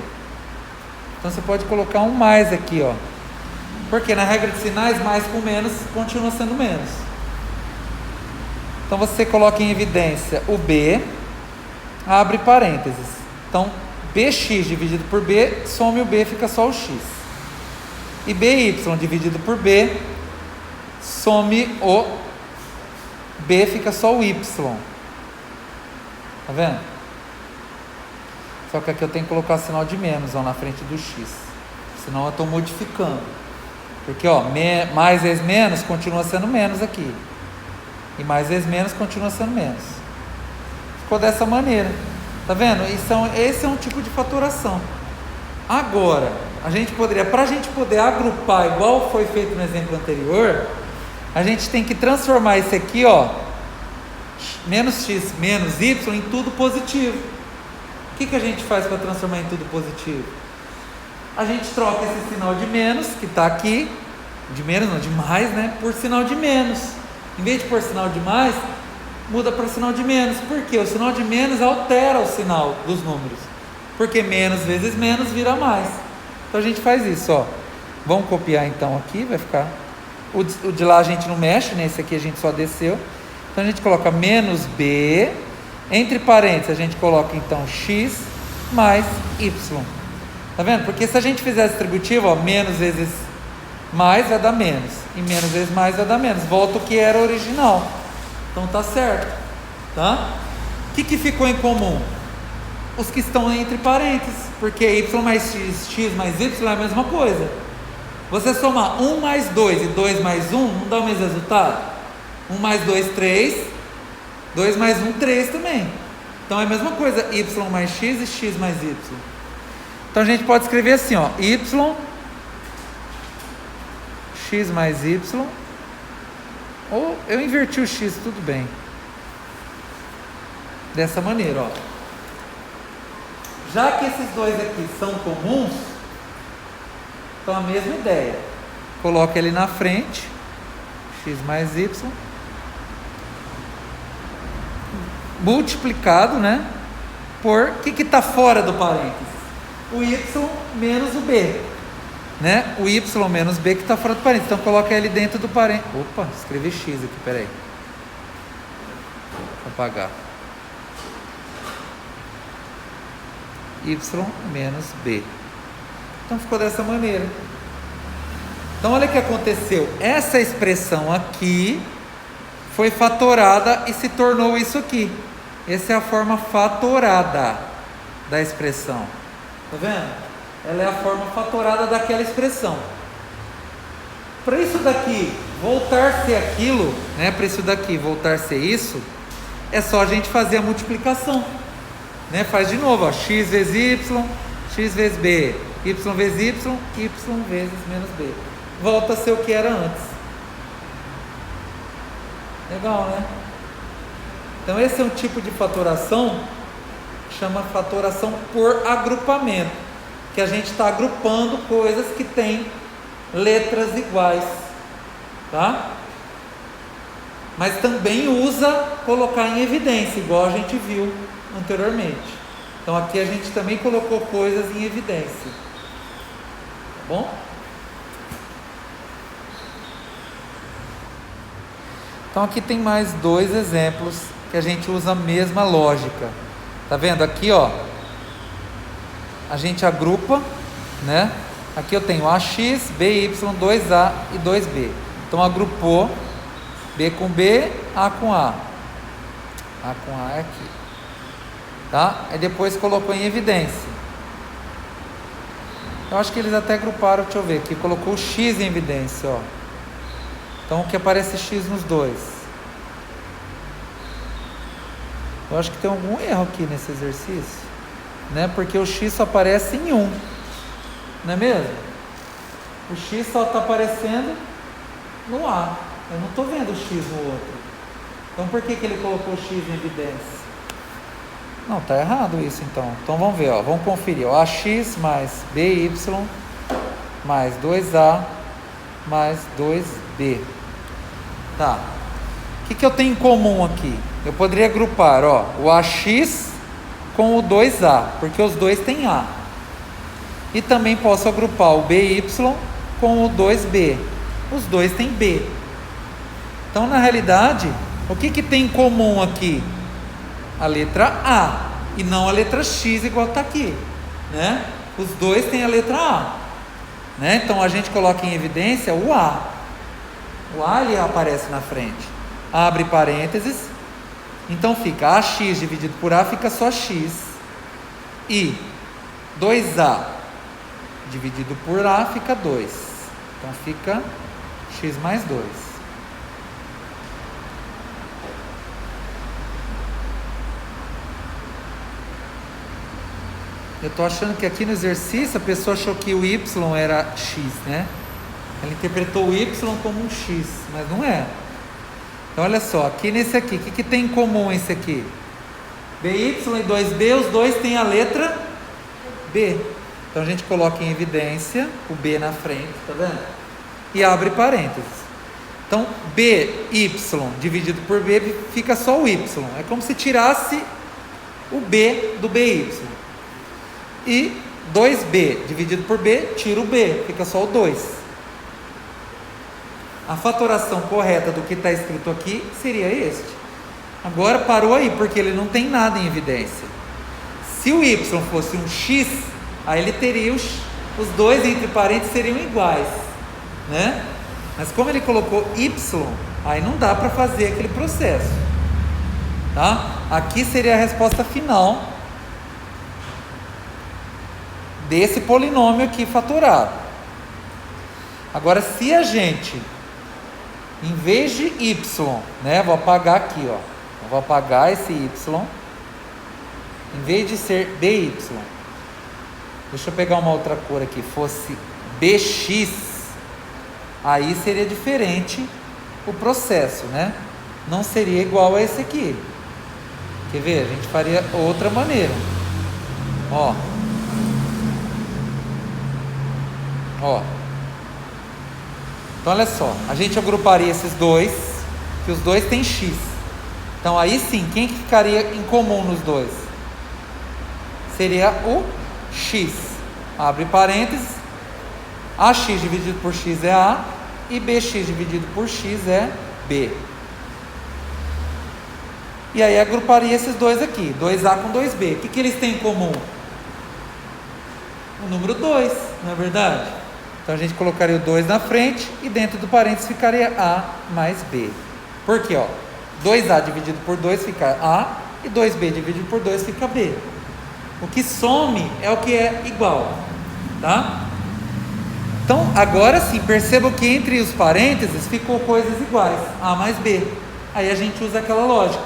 Então você pode colocar um mais aqui, ó. Porque na regra de sinais, mais com menos continua sendo menos. Então você coloca em evidência o B, abre parênteses. Então BX dividido por B, some o B, fica só o X. E BY dividido por B, some o B, fica só o Y. Tá vendo? Só que aqui eu tenho que colocar sinal de menos na frente do X. Senão eu estou modificando. Porque mais vezes menos continua sendo menos aqui. E mais vezes menos continua sendo menos. Ficou dessa maneira. Tá vendo? Esse é um tipo de fatoração. Agora, para a gente poder agrupar igual foi feito no exemplo anterior, a gente tem que transformar esse aqui, menos x menos y, em tudo positivo. O que a gente faz para transformar em tudo positivo? A gente troca esse sinal de menos, que está aqui, de menos não, de mais, né, por sinal de menos. Em vez de pôr sinal de mais, muda para sinal de menos. Por quê? O sinal de menos altera o sinal dos números. Porque menos vezes menos vira mais. Então a gente faz isso, Vamos copiar então aqui, vai ficar... O de lá a gente não mexe, né? Esse aqui a gente só desceu. Então a gente coloca menos B, entre parênteses a gente coloca então X mais Y. Tá vendo? Porque se a gente fizer distributivo, menos vezes mais vai dar menos, e menos vezes mais vai dar menos. Volta o que era original. Então tá certo, tá? O que ficou em comum? Os que estão entre parênteses, porque Y mais X, X mais Y é a mesma coisa. Você somar 1 mais 2 e 2 mais 1, não dá o mesmo resultado? 1 mais 2, 3, 2 mais 1, 3 também. Então é a mesma coisa, Y mais X e X mais Y. Então a gente pode escrever assim, Y, X mais Y, ou eu inverti o X, tudo bem. Dessa maneira, Já que esses dois aqui são comuns, então a mesma ideia. Coloca ele na frente, X mais Y, multiplicado, né? Por, o que está fora do parênteses? O Y menos o B, né? O Y menos B que está fora do parênteses. Então coloca ele dentro do parênteses. Opa, escrevi X aqui, peraí. Vou apagar. Y menos B. Então ficou dessa maneira. Então olha o que aconteceu. Essa expressão aqui foi fatorada e se tornou isso aqui. Essa é a forma fatorada da expressão. Tá vendo? Ela é a forma fatorada daquela expressão. Para isso daqui voltar a ser aquilo, né? Para isso daqui voltar a ser isso, é só a gente fazer a multiplicação, né? Faz de novo, x vezes y, x vezes b, y vezes y vezes menos b. Volta a ser o que era antes. Legal, né? Então esse é um tipo de fatoração que chama fatoração por agrupamento, que a gente está agrupando coisas que têm letras iguais, tá? Mas também usa colocar em evidência, igual a gente viu anteriormente. Então aqui a gente também colocou coisas em evidência, tá bom? Então aqui tem mais dois exemplos que a gente usa a mesma lógica. Tá vendo? Aqui, a gente agrupa, né? Aqui eu tenho AX, BY, 2A e 2B. Então agrupou B com B, A com A. A com A é aqui. Tá? Aí depois colocou em evidência. Eu acho que eles até agruparam, deixa eu ver aqui, colocou o X em evidência, Então o que aparece X nos dois? Eu acho que tem algum erro aqui nesse exercício, né? Porque o X só aparece em um, não é mesmo? O X só está aparecendo no A. Eu não estou vendo o X no outro. Então por que ele colocou o X em evidência? Não, está errado isso então. Então vamos ver, vamos conferir. AX mais BY mais 2A mais 2B. Tá. O que eu tenho em comum aqui? Eu poderia agrupar, o AX com o 2A, porque os dois têm A. E também posso agrupar o BY com o 2B. Os dois têm B. Então, na realidade, O que tem em comum aqui? A letra A e não a letra X igual está aqui, né? Os dois têm a letra A, né? Então a gente coloca em evidência o A. O A ele aparece na frente. Abre parênteses. Então fica AX dividido por A fica só X. E 2A dividido por A fica 2. Então fica X mais 2. Eu estou achando que aqui no exercício a pessoa achou que o Y era X, né? Ela interpretou o Y como um X, mas não é. Então olha só, aqui nesse aqui, o que tem em comum esse aqui? BY e 2B, os dois têm a letra B. Então a gente coloca em evidência o B na frente, tá vendo? E abre parênteses. Então BY dividido por B fica só o Y. É como se tirasse o B do BY. E 2B dividido por B, tira o B, fica só o 2. A fatoração correta do que está escrito aqui seria este. Agora parou aí, porque ele não tem nada em evidência. Se o Y fosse um X, aí ele teria os dois entre parênteses seriam iguais, né? Mas como ele colocou Y, aí não dá para fazer aquele processo, tá? Aqui seria a resposta final desse polinômio aqui fatorado. Agora, se a gente, em vez de Y, né, vou apagar aqui, ó, eu vou apagar esse Y, em vez de ser BY, deixa eu pegar uma outra cor aqui, fosse BX, aí seria diferente o processo, né? Não seria igual a esse aqui. Quer ver? A gente faria outra maneira. Ó. Então olha só, a gente agruparia esses dois, que os dois têm X. Então aí sim, quem que ficaria em comum nos dois? Seria o X. Abre parênteses. AX dividido por X é A e BX dividido por X é B. E aí agruparia esses dois aqui, 2A com 2B. O que eles têm em comum? O número 2, não é verdade? Então a gente colocaria o 2 na frente e dentro do parênteses ficaria A mais B. Por quê? 2A dividido por 2 fica A e 2B dividido por 2 fica B. O que some é o que é igual, tá? Então agora sim, percebam que entre os parênteses ficou coisas iguais, A mais B. Aí a gente usa aquela lógica.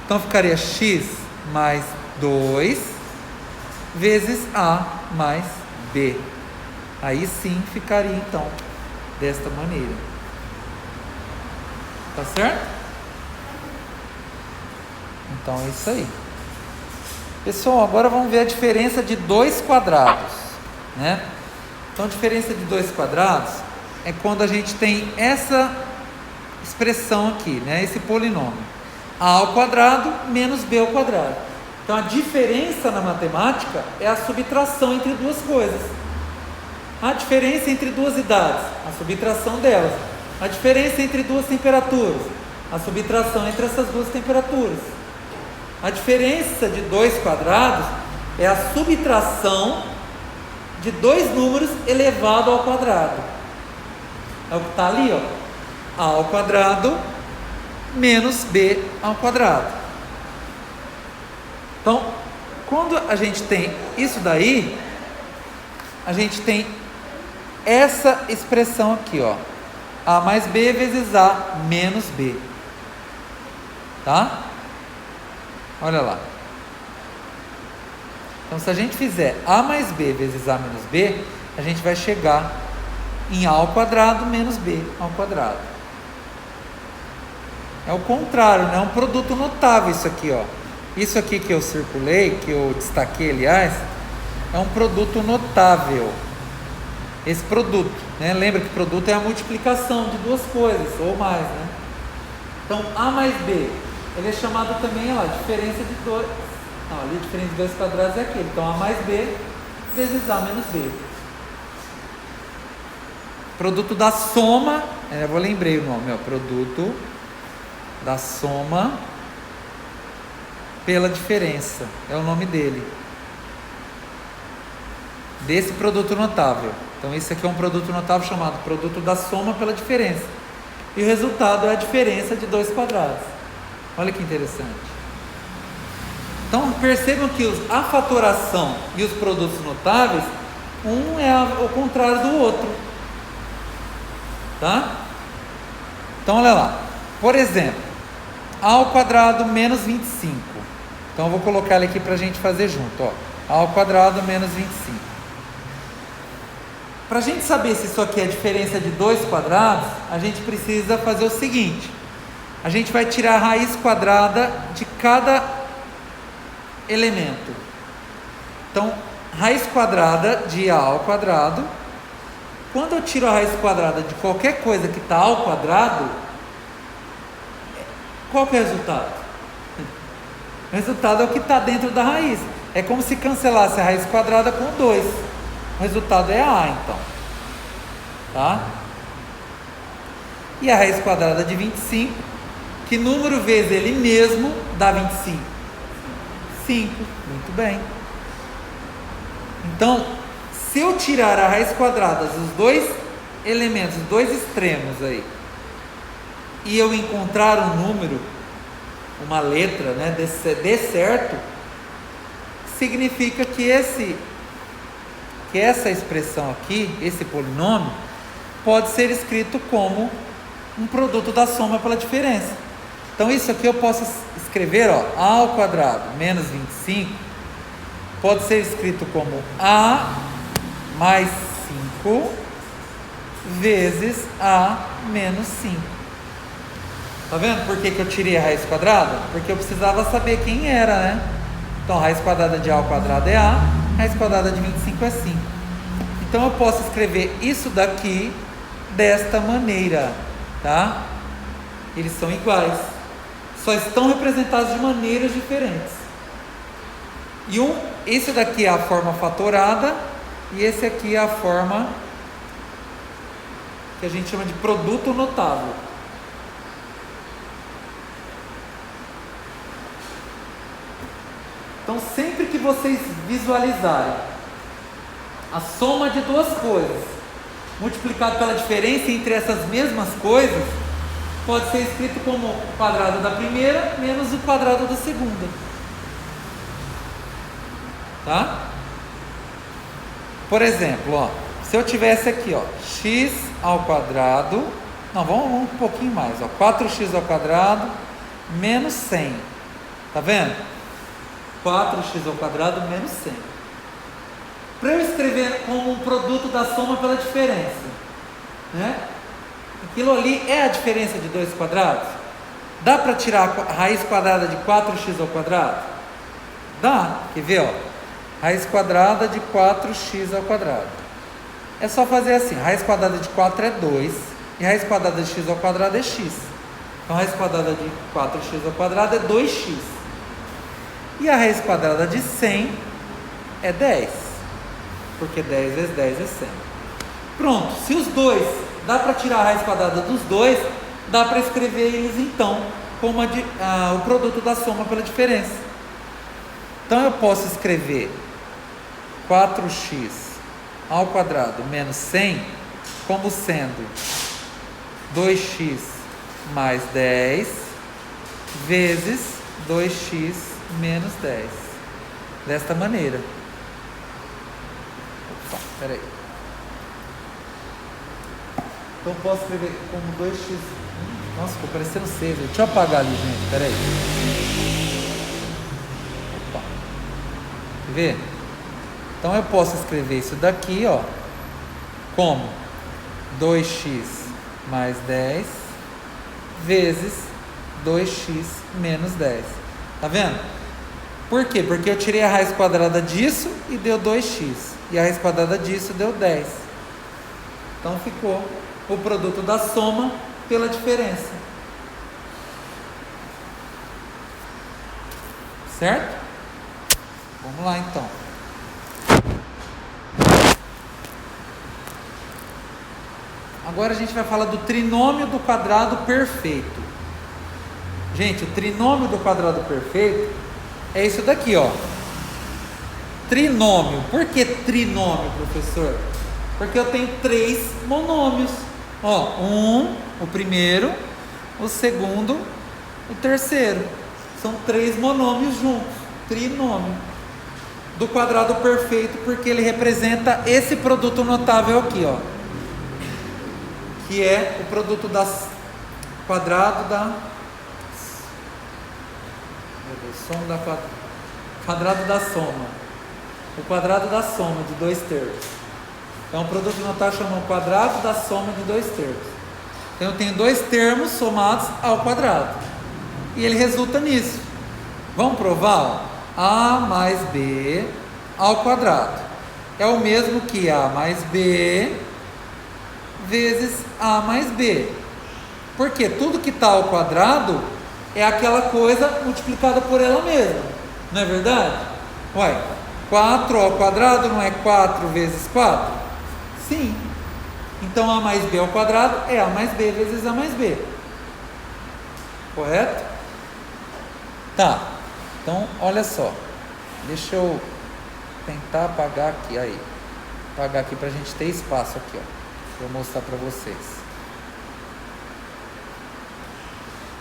Então ficaria X mais 2 vezes A mais B. Aí sim ficaria então desta maneira. Tá certo? Então é isso aí. Pessoal, agora vamos ver a diferença de 2 quadrados, né? Então a diferença de 2 quadrados é quando a gente tem essa expressão aqui, né? Esse polinômio. A ao quadrado menos B ao quadrado. Então a diferença na matemática é a subtração entre duas coisas. A diferença entre duas idades, a subtração delas. A diferença entre duas temperaturas, a subtração entre essas duas temperaturas. A diferença de 2 quadrados é a subtração de dois números elevado ao quadrado. É o que está ali, ó. A ao quadrado menos B ao quadrado. Então, quando a gente tem isso daí, a gente tem essa expressão aqui, ó. A mais B vezes A menos B. Tá? Olha lá. Então, se a gente fizer A mais B vezes A menos B, a gente vai chegar em A ao quadrado menos B ao quadrado. É o contrário, né? É um produto notável isso aqui, ó. Isso aqui que eu circulei, que eu destaquei, aliás, é um produto notável. Esse produto, né? Lembra que produto é a multiplicação de duas coisas, ou mais, né? Então, A mais B, ele é chamado também, ó, diferença de dois. Não, ali a diferença de 2 quadrados é aquele. Então, A mais B vezes A menos B. Produto da soma, eu lembrei o nome, ó, produto da soma pela diferença. É o nome dele. Desse produto notável. Então esse aqui é um produto notável chamado produto da soma pela diferença. E o resultado é a diferença de dois quadrados. Olha que interessante. Então percebam que a fatoração e os produtos notáveis, um é o contrário do outro. Tá? Então olha lá. Por exemplo, a ao quadrado menos 25. Então eu vou colocar ele aqui para a gente fazer junto. Ó. A ao quadrado menos 25. Para a gente saber se isso aqui é a diferença de dois quadrados, a gente precisa fazer o seguinte. A gente vai tirar a raiz quadrada de cada elemento. Então, raiz quadrada de A ao quadrado. Quando eu tiro a raiz quadrada de qualquer coisa que está ao quadrado, qual que é o resultado? O resultado é o que está dentro da raiz. É como se cancelasse a raiz quadrada com 2. O resultado é A, então. Tá? E a raiz quadrada de 25, que número vezes ele mesmo dá 25? 5. Muito bem. Então, se eu tirar a raiz quadrada dos dois elementos, os dois extremos aí, e eu encontrar um número, uma letra, né, dê certo, significa que essa expressão aqui, esse polinômio, pode ser escrito como um produto da soma pela diferença. Então isso aqui eu posso escrever, ó, A ao quadrado menos 25, pode ser escrito como A mais 5 vezes A menos 5. Tá vendo por que eu tirei a raiz quadrada? Porque eu precisava saber quem era, né? Então a raiz quadrada de A ao quadrado é A, a raiz quadrada de 25 é 5. Então eu posso escrever isso daqui desta maneira, tá? Eles são iguais, só estão representados de maneiras diferentes. E esse daqui é a forma fatorada e esse aqui é a forma que a gente chama de produto notável. Então sempre que vocês visualizarem a soma de duas coisas multiplicado pela diferença entre essas mesmas coisas, pode ser escrito como o quadrado da primeira menos o quadrado da segunda. Tá? Por exemplo, ó, se eu tivesse aqui, ó, x ao quadrado, não, vamos um pouquinho mais, ó, 4x ao quadrado menos 100. Tá vendo? 4x ao quadrado menos 100. Para eu escrever como um produto da soma pela diferença, né? Aquilo ali é a diferença de dois quadrados? Dá para tirar a raiz quadrada de 4x ao quadrado? Dá. Quer ver, ó? Raiz quadrada de 4x ao quadrado. É só fazer assim, raiz quadrada de 4 é 2, e raiz quadrada de x ao quadrado é x. Então raiz quadrada de 4x ao quadrado é 2x. E a raiz quadrada de 100 é 10, porque 10 vezes 10 é 100. Pronto, se os dois, dá para tirar a raiz quadrada dos dois, dá para escrever eles então como o produto da soma pela diferença. Então eu posso escrever 4x ao quadrado menos 100 como sendo 2x mais 10 vezes 2x menos 10. Desta maneira. Opa, peraí. Então eu posso escrever como 2x. Nossa, ficou parecendo C. Deixa eu apagar ali, gente. Peraí. Opa. Quer ver? Então eu posso escrever isso daqui, ó, como 2x mais 10 vezes 2x menos 10. Tá vendo? Por quê? Porque eu tirei a raiz quadrada disso e deu 2x. E a raiz quadrada disso deu 10. Então ficou o produto da soma pela diferença. Certo? Vamos lá então. Agora a gente vai falar do trinômio do quadrado perfeito. Gente, o trinômio do quadrado perfeito é isso daqui, ó. Trinômio. Por que trinômio, professor? Porque eu tenho 3 monômios. Ó, o primeiro, o segundo, o terceiro. São 3 monômios juntos. Trinômio do quadrado perfeito, porque ele representa esse produto notável aqui, ó, que é o produto das quadrado da quadrado da soma, o quadrado da soma de 2 termos. Então o produto notável chama o quadrado da soma de 2 termos. Então eu tenho 2 termos somados ao quadrado e ele resulta nisso. Vamos provar? A mais B ao quadrado é o mesmo que A mais B vezes A mais B. Porque tudo que está ao quadrado é aquela coisa multiplicada por ela mesma. Não é verdade? Uai, 4 ao quadrado não é 4 vezes 4? Sim. Então A mais B ao quadrado é A mais B vezes A mais B. Correto? Tá. Então, olha só. Deixa eu tentar apagar aqui. Aí. Apagar aqui para a gente ter espaço aqui, ó. Vou mostrar para vocês.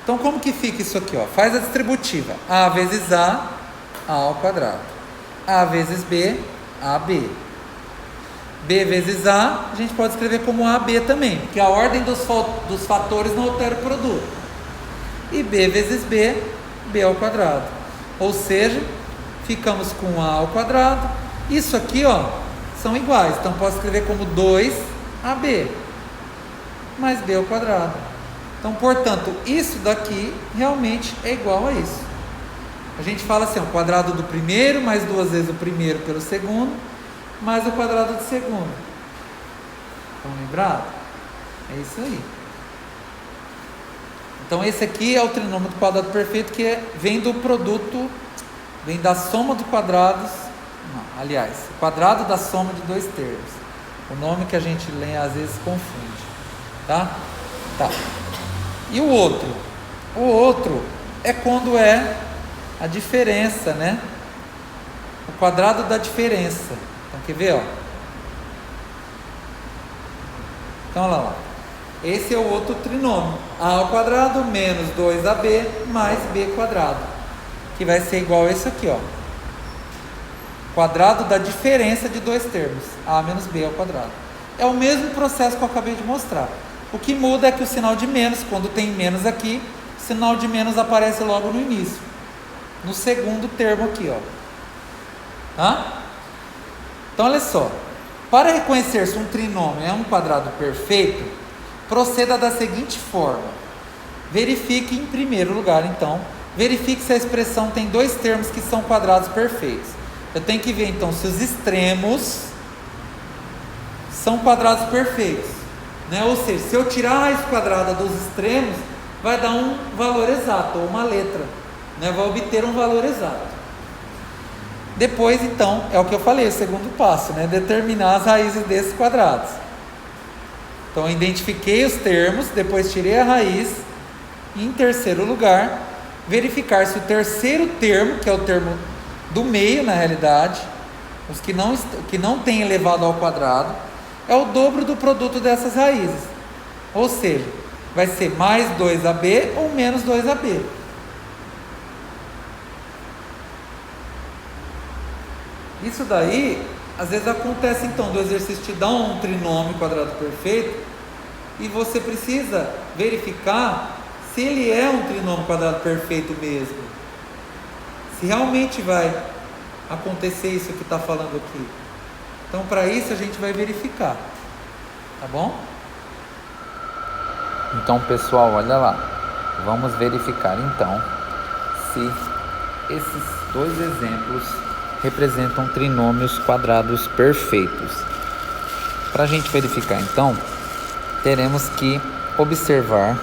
Então, como que fica isso aqui, ó? Faz a distributiva. A vezes A ao quadrado. A vezes B, AB. B vezes A gente pode escrever como AB também, porque a ordem dos fatores não altera o produto. E B vezes B, B ao quadrado. Ou seja, ficamos com A ao quadrado. Isso aqui, ó, são iguais. Então, posso escrever como 2AB mais B ao quadrado. Então, portanto, isso daqui realmente é igual a isso. A gente fala assim, o quadrado do primeiro, mais 2 vezes o primeiro pelo segundo, mais o quadrado do segundo. Estão lembrados? É isso aí. Então, esse aqui é o trinômio do quadrado perfeito, que vem do produto, vem da soma dos quadrados, não, aliás, o quadrado da soma de 2 termos. O nome que a gente lê às vezes confunde. Tá? Tá. E o outro? O outro é quando é a diferença, né? O quadrado da diferença. Então, quer ver, ó? Então, olha lá. Esse é o outro trinômio. A ao quadrado menos 2AB mais B quadrado. Que vai ser igual a esse aqui, ó. Quadrado da diferença de 2 termos. A menos B ao quadrado. É o mesmo processo que eu acabei de mostrar. O que muda é que o sinal de menos, quando tem menos aqui, o sinal de menos aparece logo no início. No segundo termo aqui, ó. Tá? Então, olha só. Para reconhecer se um trinômio é um quadrado perfeito, proceda da seguinte forma. Verifique em primeiro lugar, então, verifique se a expressão tem 2 termos que são quadrados perfeitos. Eu tenho que ver, então, se os extremos são quadrados perfeitos. Né? Ou seja, se eu tirar a raiz quadrada dos extremos, vai dar um valor exato, ou uma letra, né? Vai obter um valor exato. Depois, então, é o que eu falei, o segundo passo, né? Determinar as raízes desses quadrados. Então, eu identifiquei os termos, depois tirei a raiz, e em terceiro lugar, verificar se o terceiro termo, que é o termo do meio, na realidade, os que não tem elevado ao quadrado, é o dobro do produto dessas raízes. Ou seja, vai ser mais 2AB ou menos 2AB. Isso daí, às vezes acontece então, do exercício te dá um trinômio quadrado perfeito e você precisa verificar se ele é um trinômio quadrado perfeito mesmo. Se realmente vai acontecer isso que está falando aqui. Então, para isso, a gente vai verificar. Tá bom? Então, pessoal, olha lá. Vamos verificar, então, se esses 2 exemplos representam trinômios quadrados perfeitos. Para a gente verificar, então, teremos que observar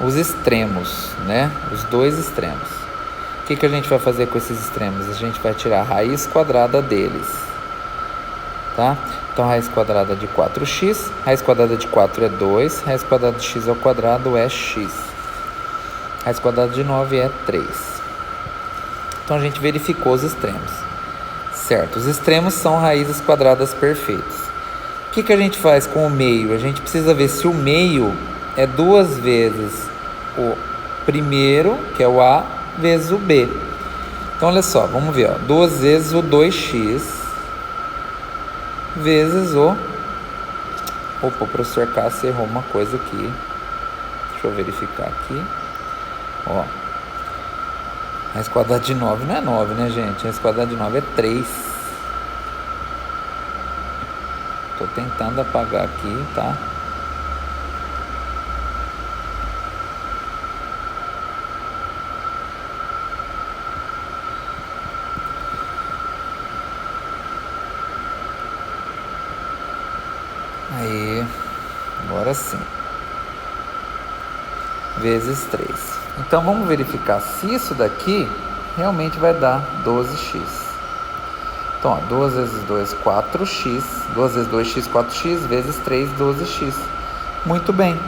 os extremos, né? Os 2 extremos. O que a gente vai fazer com esses extremos? A gente vai tirar a raiz quadrada deles. Tá? Então, raiz quadrada de 4x, raiz quadrada de 4 é 2, raiz quadrada de x ao quadrado é x. Raiz quadrada de 9 é 3. Então a gente verificou os extremos. Certo, os extremos são raízes quadradas perfeitas. O que a gente faz com o meio? A gente precisa ver se o meio é 2 vezes o primeiro, que é o A, vezes o B. Então olha só, vamos ver, ó, 2 vezes o 2x vezes o... Opa, o professor Cássio errou uma coisa aqui. Deixa eu verificar aqui. Ó, raiz quadrada de 9 não é 9, né, gente? Raiz quadrada de 9 é 3. Tô tentando apagar aqui, tá? Aí, agora sim. Vezes 3. Então vamos verificar se isso daqui realmente vai dar 12x. Então, ó, 2 vezes 2, 4x. 2 vezes 2x, 4x. Vezes 3, 12x. Muito bem.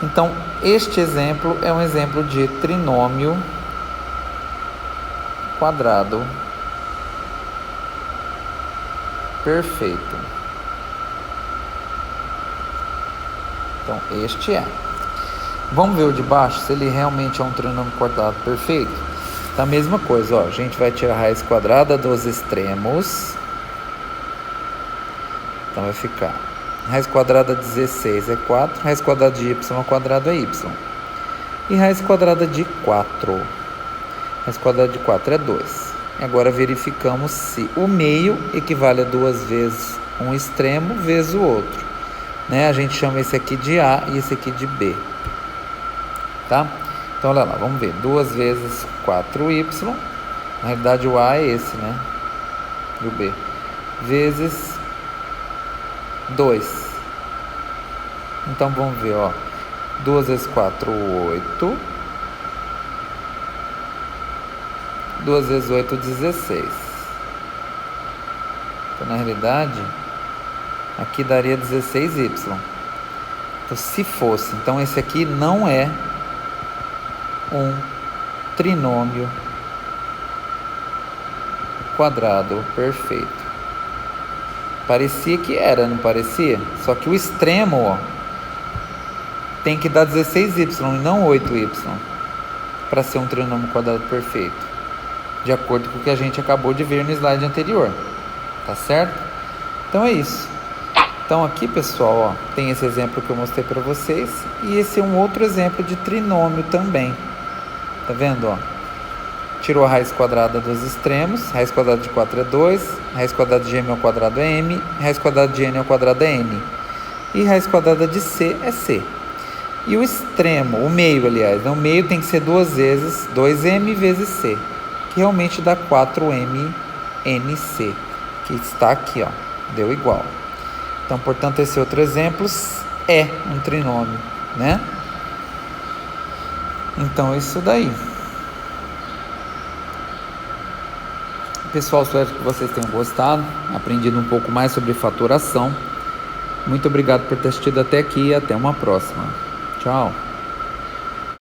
Então, este exemplo é um exemplo de trinômio quadrado perfeito. Então, este é. Vamos ver o de baixo, se ele realmente é um trinômio quadrado perfeito. Então, a mesma coisa, ó. A gente vai tirar a raiz quadrada dos extremos. Então, vai ficar raiz quadrada de 16 é 4. Raiz quadrada de y ao quadrado é y. E raiz quadrada de 4. Raiz quadrada de 4 é 2. E agora verificamos se o meio equivale a 2 vezes um extremo vezes o outro. Né? A gente chama esse aqui de A e esse aqui de B. Tá? Então, olha lá, vamos ver. 2 vezes 4y. Na realidade, o A é esse, né? E o B. Vezes 2. Então, vamos ver, ó. 2 vezes 4, 8. 2 vezes 8, 16. Então, na realidade, aqui daria 16y. Então, se fosse, então esse aqui não é um trinômio quadrado perfeito. Parecia que era, não parecia? Só que o extremo, ó, tem que dar 16y e não 8y para ser um trinômio quadrado perfeito, de acordo com o que a gente acabou de ver no slide anterior. Tá certo? Então é isso. Então aqui, pessoal, ó, tem esse exemplo que eu mostrei para vocês, e esse é um outro exemplo de trinômio também. Tá vendo, ó? Tirou a raiz quadrada dos extremos. Raiz quadrada de 4 é 2. Raiz quadrada de m ao quadrado é m. Raiz quadrada de n ao quadrado é n. E raiz quadrada de c é c. E o extremo, o meio, aliás, o meio tem que ser 2 vezes 2m vezes c, que realmente dá 4mnc, que está aqui, ó. Deu igual. Então, portanto, esse outro exemplo é um trinômio, né? Então, isso daí. Pessoal, espero que vocês tenham gostado, aprendido um pouco mais sobre fatoração. Muito obrigado por ter assistido até aqui e até uma próxima. Tchau!